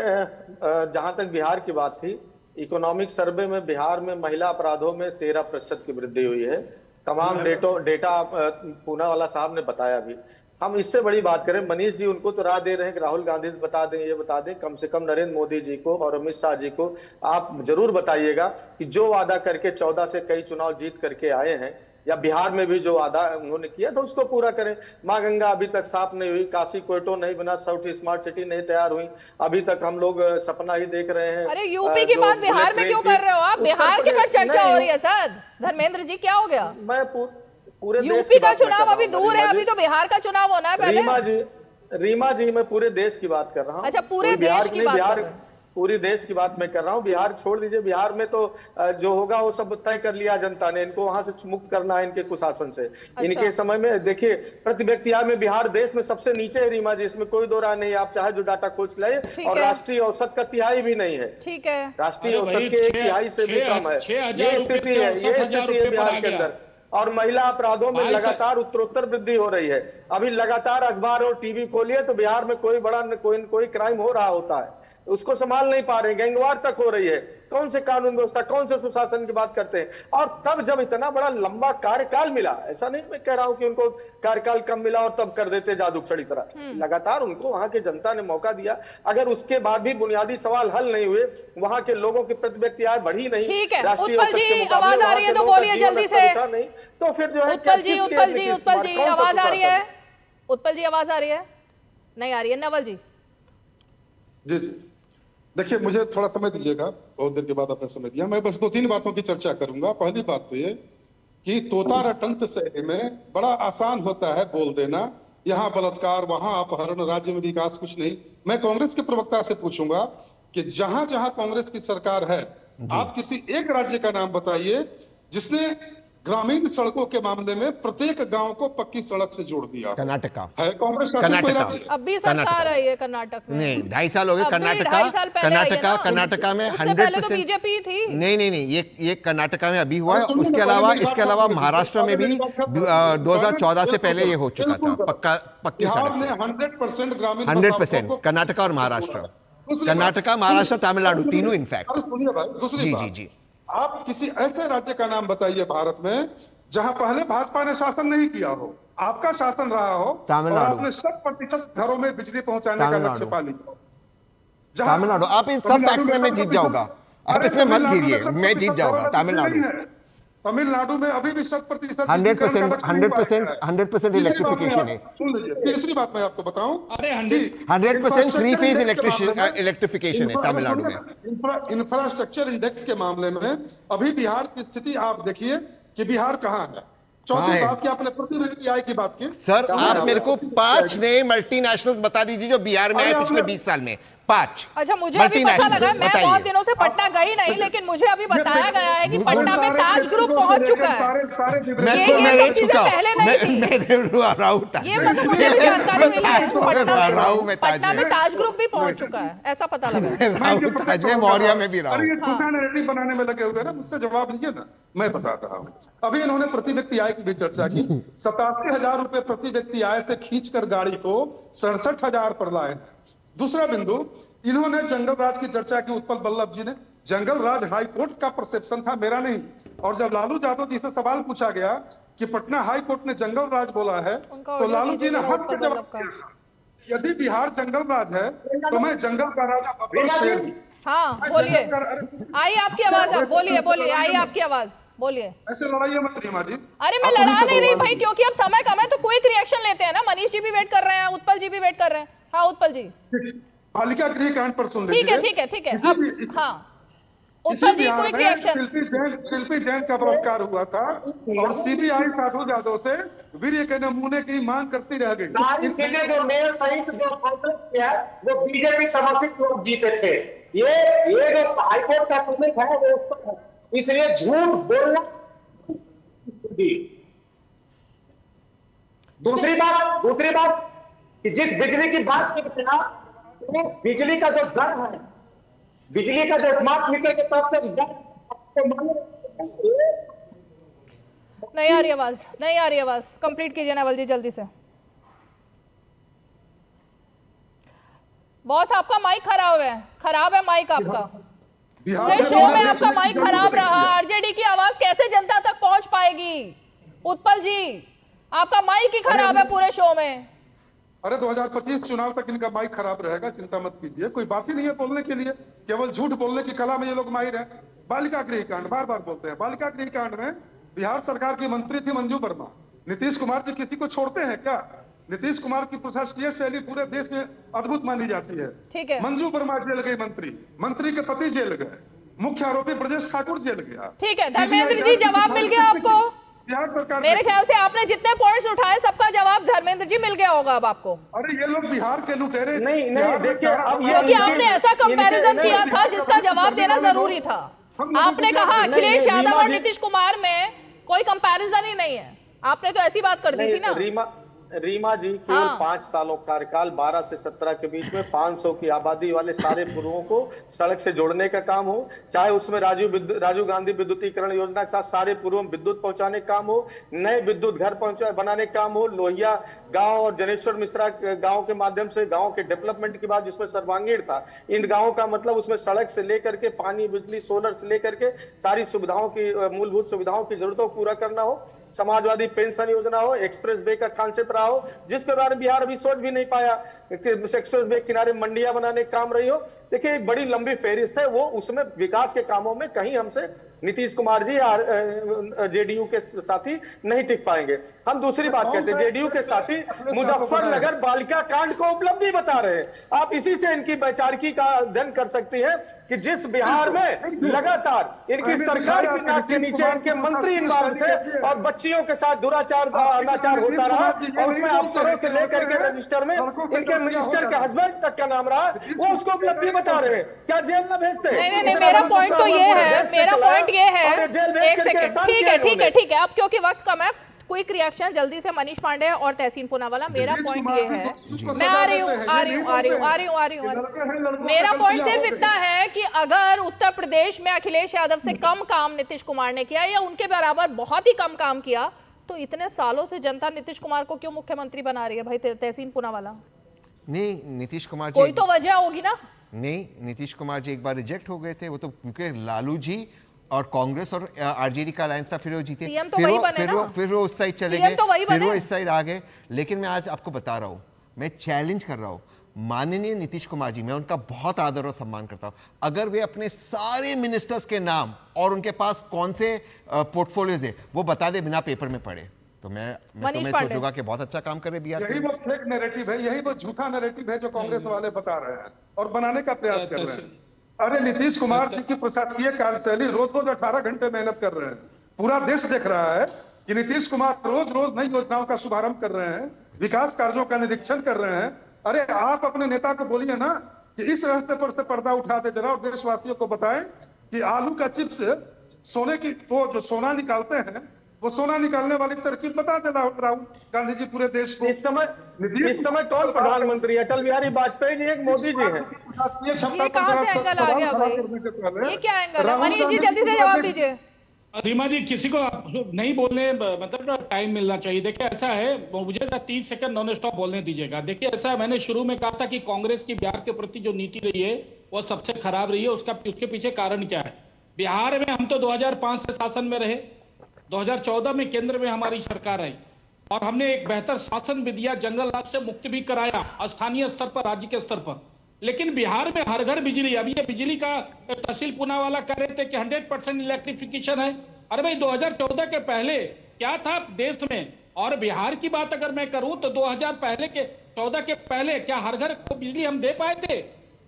Speaker 16: जहां तक बिहार की बात थी, इकोनॉमिक सर्वे में बिहार में महिला अपराधों में 13% की वृद्धि हुई है। तमाम डेटा पूना वाला साहब ने बताया भी। हम इससे बड़ी बात करें, मनीष जी उनको तो राह दे रहे हैं कि राहुल गांधी से बता दें, ये बता दें। कम से कम नरेंद्र मोदी जी को और अमित शाह जी को आप जरूर बताइएगा कि जो वादा करके 14 से कई चुनाव जीत करके आए हैं, या बिहार में भी जो वादा उन्होंने किया तो उसको पूरा करें। माँ गंगा अभी तक साफ नहीं हुई, काशी कोयटो नहीं बना, साउथ स्मार्ट सिटी नहीं तैयार हुई, अभी तक हम लोग सपना ही देख रहे हैं।
Speaker 2: अरे यूपी की बात बिहार में क्यों कर रहे हो आप? बिहार के पर चर्चा हो रही है सर। धर्मेंद्र जी क्या हो गया?
Speaker 16: मैं पूरे
Speaker 2: यूपी का चुनाव अभी दूर है, अभी तो बिहार का चुनाव होना है पहले।
Speaker 16: रीमा जी मैं पूरे देश की बात कर रहा हूँ।
Speaker 2: अच्छा, पूरे देश की बात?
Speaker 16: पूरी देश की बात मैं कर रहा हूँ। बिहार छोड़ दीजिए, बिहार में तो जो होगा वो सब तय कर लिया जनता ने। इनको वहां से मुक्त करना है इनके कुशासन से। अच्छा। इनके समय में देखिए, प्रति व्यक्ति आय में बिहार देश में सबसे नीचे है रीमा जी, इसमें कोई दो राय नहीं। आप चाहे जो डाटा खोज लाइए, और राष्ट्रीय औसत का तिहाई भी नहीं है।
Speaker 2: ठीक है,
Speaker 16: राष्ट्रीय औसत के 1 तिहाई से भी कम है। ये स्थिति है, ये स्थिति है बिहार के अंदर। और महिला अपराधों में लगातार उत्तरोत्तर वृद्धि हो रही है। अभी लगातार अखबार और टीवी खोलिए तो बिहार में कोई बड़ा कोई क्राइम हो रहा होता है, उसको संभाल नहीं पा रहे, गैंगवार तक हो रही है। कौन से कानून व्यवस्था, कौन से सुशासन की बात करते हैं? और तब जब इतना बड़ा लंबा कार्यकाल मिला, ऐसा नहीं मैं कह रहा हूं कि उनको कार्यकाल कम मिला और तब कर देते जादूगरछड़ी तरह। लगातार उनको वहां के जनता ने मौका दिया। अगर उसके बाद भी बुनियादी सवाल हल नहीं हुए, वहां के लोगों की प्रति व्यक्ति आय बढ़ी नहीं,
Speaker 2: ठीक है। उत्पल जी आवाज आ रही है तो बोलिए जल्दी से।
Speaker 16: नहीं तो फिर जो है
Speaker 2: उत्पल जी आवाज आ रही है? उत्पल जी आवाज आ रही है? नहीं आ रही है। नवल जी।
Speaker 14: जी जी देखिए, मुझे थोड़ा समय दीजिएगा, बहुत देर के बाद आपने समय दिया। मैं बस 2-3 बातों की चर्चा करूंगा। पहली बात तो ये कि तोता रटंत शहर में बड़ा आसान होता है बोल देना, यहाँ बलात्कार, वहां अपहरण, राज्य में विकास कुछ नहीं। मैं कांग्रेस के प्रवक्ता से पूछूंगा कि जहां जहां कांग्रेस की सरकार है, आप किसी एक राज्य का नाम बताइए जिसने ग्रामीण सड़कों के मामले में प्रत्येक गांव को पक्की सड़क से जोड़ दिया।
Speaker 1: कर्नाटका
Speaker 14: है कांग्रेस का
Speaker 2: अभी सरकार आई है कर्नाटक में।
Speaker 1: नहीं, 2.5 साल हो गए कर्नाटका में 100%
Speaker 2: बीजेपी थी।
Speaker 1: नहीं, ये कर्नाटका में अभी हुआ है। उसके अलावा महाराष्ट्र में भी 2014 से पहले ये हो चुका था, पक्की सड़क।
Speaker 14: 100% ग्रामीण,
Speaker 1: 100% कर्नाटका और महाराष्ट्र, कर्नाटका, महाराष्ट्र, तमिलनाडु, तीनों इनफैक्ट।
Speaker 14: दूसरी जी आप किसी ऐसे राज्य का नाम बताइए भारत में जहां पहले भाजपा ने शासन नहीं किया हो, आपका शासन रहा हो,
Speaker 1: तमिलनाडु,
Speaker 14: आपने 100% घरों में बिजली पहुंचाने का लक्ष्य पा लिया हो।
Speaker 1: तमिलनाडु। आप इन सब फैक्ट्स में मैं जीत जाऊंगा, आप इसमें मत कीजिए, मैं जीत जाऊंगा।
Speaker 14: तमिलनाडु में अभी भी 100%
Speaker 1: 100% इलेक्ट्रिफिकेशन है।
Speaker 14: सुन लीजिए, तीसरी बात मैं आपको बताऊं,
Speaker 1: 100% 3 फेज इलेक्ट्रिफिकेशन है तमिलनाडु में।
Speaker 14: इंफ्रास्ट्रक्चर इंडेक्स के मामले में अभी बिहार की स्थिति आप देखिए कि बिहार कहाँ है। चौथी बात की आपने प्रति व्यक्ति आय की बात की।
Speaker 1: सर आप मेरे को 5 नए मल्टीनेशनल्स बता दीजिए जो बिहार में आए पिछले 20 साल में। 5।
Speaker 2: अच्छा, मुझे अभी पता लगा, मैं बहुत दिनों से पटना गई नहीं, लेकिन मुझे अभी बताया गया है कि पटना में ताज ग्रुप पहुंच चुका है।
Speaker 1: मैं रह चुका हूं,
Speaker 2: ये मतलब मुझे भी जानकारी मिली है। पटना में ताज ग्रुप भी पहुंच चुका है, ऐसा पता लगा।
Speaker 1: मौर्या में भी रहा हूं।
Speaker 14: नैरेटिव बनाने में लगे हुए ना, मुझसे जवाब लीजिए ना, मैं बता रहा हूँ। अभी इन्होंने प्रति व्यक्ति आय की भी चर्चा की। 87,000 रुपए प्रति व्यक्ति आय से खींचकर गाड़ी को 67,000 पर लाए। दूसरा बिंदु, इन्होंने जंगल राज की चर्चा की, उत्पल बल्लभ जी ने जंगल राज हाई कोर्ट का परसेप्शन था, मेरा नहीं। और जब लालू यादव जी से सवाल पूछा गया कि पटना हाई कोर्ट ने जंगल राज बोला है, तो लालू जी ने हक से जवाब दिया, यदि बिहार जंगल राज है तो मैं जंगल का राजा बब्बर शेर हूं।
Speaker 2: हाँ बोलिए, आई आपकी आवाज, आप बोलिए बोलिए, आई आपकी आवाज, बोलिए।
Speaker 14: ऐसे लड़ाइए मत रीमा जी।
Speaker 2: अरे मैं लड़ा नहीं रही भाई, क्योंकि अब समय कम है तो क्विक रिएक्शन लेते हैं ना। मनीष जी भी वेट कर रहे हैं, उत्पल जी भी वेट कर रहे हैं। हाँ उत्पल जी,
Speaker 14: बालिका गृह कांड पर सुन
Speaker 2: ठीक है ठीक है ठीक है। अब हाँ उत्पल जी, क्विक रिएक्शन।
Speaker 14: शिल्पी जैन का बलात्कार हुआ था और सीबीआई साधु यादव से वीर्य के नमूने की मांग करती रह गई।
Speaker 15: सारी चीजें जो मेयर सहित जो कांग्रेस किया वो बीजेपी समर्थित लोग जीते थे। ये जो हाईकोर्ट का निर्णय है वो उस पर है, इसलिए झूठ बोलना। दूसरी बात कि जिस बिजली की बात की थी ना, तो बिजली का जो दर है, बिजली का जो स्मार्ट मीटर के तौर से
Speaker 2: नहीं आ रही आवाज, नहीं आ रही आवाज। कंप्लीट कीजिए नवल जी जल्दी से। बॉस आपका माइक खराब है माइक आपका। पूरे शो में आपका माइक खराब रहा। आरजेडी की आवाज कैसे जनता तक पहुंच पाएगी? उत्पल जी आपका माइक ही खराब है पूरे शो में।
Speaker 14: अरे 2025 चुनाव तक इनका माइक खराब रहेगा, चिंता मत कीजिए। कोई बात ही नहीं है बोलने के लिए, केवल झूठ बोलने की कला में ये लोग माहिर हैं। बालिका गृह कांड बार बार बोलते हैं। बालिका गृह कांड में बिहार सरकार की मंत्री थी मंजू वर्मा। नीतीश कुमार जी किसी को छोड़ते हैं क्या? नीतीश कुमार की प्रशासकीय शैली पूरे देश में अद्भुत मानी जाती है।
Speaker 2: ठीक है।
Speaker 14: मंजू वर्मा जेल गई, मंत्री के पति जेल गए, मुख्य आरोपी ब्रजेश ठाकुर जेल गया।
Speaker 2: ठीक है धर्मेंद्र जी, जवाब मिल गया आपको?
Speaker 14: बिहार सरकार
Speaker 2: मेरे ख्याल से आपने जितने पॉइंट्स उठाए सबका जवाब धर्मेंद्र जी मिल गया होगा अब आपको।
Speaker 14: अरे ये लोग बिहार के लुटेरे
Speaker 15: नहीं देखिए, अब
Speaker 2: क्योंकि आपने ऐसा कंपैरिजन किया था जिसका जवाब देना जरूरी था। आपने कहा अखिलेश यादव और नीतीश कुमार में कोई कंपैरिजन ही नहीं है, आपने तो ऐसी बात कर दी थी ना।
Speaker 16: रीमा जी, केवल 5 सालों कार्यकाल 12 से 17 के बीच में 500 की आबादी वाले सारे पूर्वों को सड़क से जोड़ने का काम हो, चाहे उसमें राजीव गांधी विद्युतीकरण योजना के साथ सारे पूर्वों में विद्युत पहुंचाने का काम हो, नए विद्युत घर बनाने का काम हो, लोहिया गांव और जनेश्वर मिश्रा गांव के माध्यम से गांव के डेवलपमेंट की बात जिसमें सर्वांगीण था। इन गांवों का मतलब उसमें सड़क से लेकर के पानी, बिजली, सोलर से लेकर के सारी सुविधाओं की, मूलभूत सुविधाओं की जरूरतों को पूरा करना हो, समाजवादी पेंशन योजना हो, एक्सप्रेस वे का कॉन्सेप्ट रहा हो जिसके बारे में बिहार अभी सोच भी नहीं पाया, एक्सप्रेस वे किनारे मंडियां बनाने का काम रही हो। देखिए एक बड़ी लंबी फेरिस्त है वो, उसमें विकास के कामों में कहीं हमसे नीतीश कुमार जी जेडीयू के साथी नहीं टिक पाएंगे। हम दूसरी बात कहते हैं, जेडीयू के साथी मुजफ्फरनगर बालिका कांड को उपलब्धि बता रहे हैं। आप इसी से इनकी वैचारिकी का अध्ययन कर सकती हैं कि जिस बिहार में लगातार इनकी सरकार की नाक के नीचे इनके मंत्री इन्वॉल्व थे और बच्चियों के साथ दुराचार अनाचार होता रहा और उसमें अफसरों से लेकर के रजिस्टर में इनके मिनिस्टर के हस्बैंड तक का नाम रहा, वो उसको उपलब्धि बता रहे हैं। क्या जेल न भेजते?
Speaker 2: नहीं, मेरा पॉइंट तो ये है, मेरा पॉइंट ये है, एक सेकंड, ठीक है, अब क्योंकि वक्त कम है, क्विक रिएक्शन जल्दी से मनीष पांडे और तहसीन पूनावाला। मेरा पॉइंट ये है, मैं आ रही हूँ। मेरा पॉइंट सिर्फ इतना है कि अगर उत्तर प्रदेश में अखिलेश यादव से कम काम नीतीश कुमार ने किया या उनके बराबर बहुत ही कम काम किया, तो इतने सालों से जनता नीतीश कुमार को क्यों मुख्यमंत्री बना रही है भाई? तहसीन पूनावाला,
Speaker 1: नहीं नीतीश कुमार जी
Speaker 2: कोई तो वजह होगी ना।
Speaker 1: नहीं, नीतीश कुमार जी एक बार रिजेक्ट हो गए थे, वो तो क्योंकि लालू जी और कांग्रेस और आरजेडी का अलायंस था, फिर वो जीते, फिर वो उस साइड चले गए, फिर वो इस साइड आ गए। लेकिन मैं आज आपको बता रहा हूँ, मैं चैलेंज कर रहा हूँ माननीय नीतीश कुमार जी, मैं उनका बहुत आदर और सम्मान करता हूँ, अगर वे अपने सारे मिनिस्टर्स के नाम और उनके पास कौन से पोर्टफोलियोज है वो बता दे बिना पेपर में पढ़े, तो मैं सोचूंगा कि बहुत अच्छा काम कर रहे बिहार।
Speaker 14: यही वो फेक नैरेटिव है, यही वो झूठा नैरेटिव है जो कांग्रेस वाले बता रहे हैं और बनाने का प्रयास कर रहे हैं। अरे नीतीश कुमार जी की प्रशासकीय कार्यशैली रोज 18 घंटे मेहनत कर रहे हैं। पूरा देश देख रहा है कि नीतीश कुमार रोज नई योजनाओं का शुभारंभ कर रहे हैं, विकास कार्यों का निरीक्षण कर रहे हैं। अरे आप अपने नेता को बोलिए ना कि इस रहस्य पर से पर्दा उठा दे जरा और देशवासियों को बताएं कि आलू का चिप्स सोने की, वो जो सोना निकालते हैं, वो सोना निकालने वाली तरकीब बता दे राहुल गांधी जी पूरे देश को।
Speaker 16: इस समय कौन प्रधानमंत्री? अटल बिहारी वाजपेयी जी, एक मोदी जी हैं।
Speaker 2: ये कहां से एंगल आ गया भाई? ये क्या एंगल है? मनीष जी जल्दी से जवाब दीजिए।
Speaker 13: रीमा जी, किसी को नहीं बोलने मतलब टाइम मिलना चाहिए। देखिए ऐसा है, मुझे 30 सेकंड नॉन स्टॉप बोलने दीजिएगा। देखिए ऐसा है, मैंने शुरू में कहा था कि कांग्रेस की बिहार के प्रति जो नीति रही है वो सबसे खराब रही है। उसके पीछे कारण क्या है? बिहार में हम तो 2005 से शासन में रहे, 2014 में केंद्र में हमारी सरकार आई और हमने एक बेहतर शासन भी दिया, जंगल राज से मुक्ति भी कराया स्थानीय स्तर पर, राज्य के स्तर पर। लेकिन बिहार में हर घर बिजली, अभी ये बिजली का तहसील पुना वाला कह रहे थे कि 100% इलेक्ट्रिफिकेशन है। अरे भाई 2014 के पहले क्या था देश में? और बिहार की बात अगर मैं करूं तो 2014 के पहले क्या हर घर को बिजली हम दे पाए थे?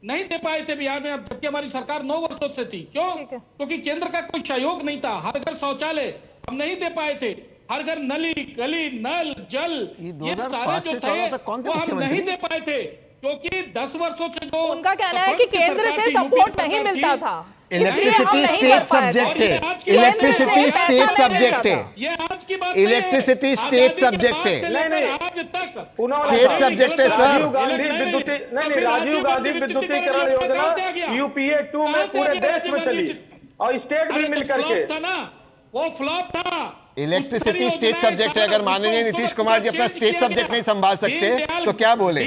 Speaker 13: नहीं दे पाए थे बिहार में, जबकि हमारी सरकार 9 वर्षों से थी। क्यों? क्योंकि केंद्र का कोई सहयोग नहीं था। हर घर शौचालय हम नहीं दे पाए थे, हर घर नली गली नल जल ये सारे जो थे वो हम नहीं दे पाए थे, क्योंकि 10 वर्षों से जो
Speaker 2: उनका कहना है कि केंद्र से सपोर्ट नहीं मिलता था।
Speaker 1: इलेक्ट्रिसिटी स्टेट सब्जेक्ट है, इलेक्ट्रिसिटी स्टेट सब्जेक्ट है,
Speaker 13: ये आज की बात
Speaker 1: इलेक्ट्रिसिटी स्टेट सब्जेक्ट है,
Speaker 13: आज तक
Speaker 1: स्टेट सब्जेक्ट है सर।
Speaker 16: राजीव गांधी विद्युतीकरण योजना यूपीए 2 में पूरे देश में चली और स्टेट भी मिलकर के,
Speaker 13: वो फ्लॉप था।
Speaker 1: इलेक्ट्रिसिटी स्टेट सब्जेक्ट है। अगर माननीय नीतीश कुमार जी अपना स्टेट सब्जेक्ट नहीं संभाल सकते तो क्या बोले?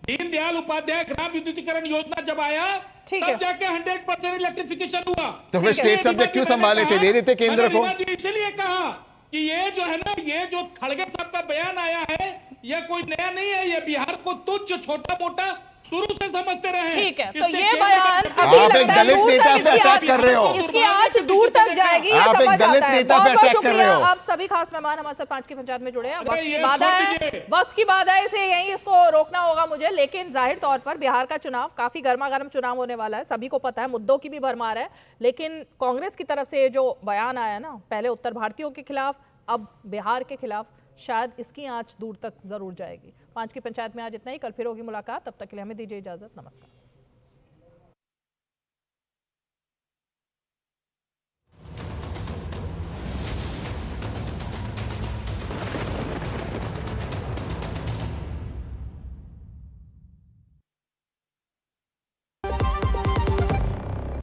Speaker 13: दीनदयाल उपाध्याय ग्राम विद्युतीकरण योजना जब आया तब जाके 100% इलेक्ट्रिफिकेशन हुआ।
Speaker 1: तो फिर स्टेट सब्जेक्ट क्यों संभाले थे? दे देते केंद्र को।
Speaker 13: इसलिए कहा कि ये जो है ना, ये जो खड़गे साहब का बयान आया है ये कोई नया नहीं है, ये बिहार को तुच्छ छोटा मोटा शुरू से समझते रहे।
Speaker 2: ठीक है, तो ये बयान
Speaker 1: आप एक दलित नेता पे अटैक कर रहे हो,
Speaker 2: इसकी आंच दूर तक जाएगी।
Speaker 1: आप एक दलित नेता पे अटैक कर रहे हो।
Speaker 2: आप सभी खास मेहमान हमारे साथ 5 की पंचायत में जुड़े हैं। वक्त की बात है, इसे यहीं इसको रोकना होगा मुझे। लेकिन जाहिर तौर पर बिहार का चुनाव काफी गर्मा गर्म चुनाव होने वाला है, सभी को पता है, मुद्दों की भी भरमार है। लेकिन कांग्रेस की तरफ से जो बयान आया ना, पहले उत्तर भारतीयों के खिलाफ, अब बिहार के खिलाफ, शायद इसकी आंच दूर तक जरूर जाएगी। 5 की पंचायत में आज इतना ही। कल फिर होगी मुलाकात, तब तक के लिए हमें दीजिए इजाजत। नमस्कार।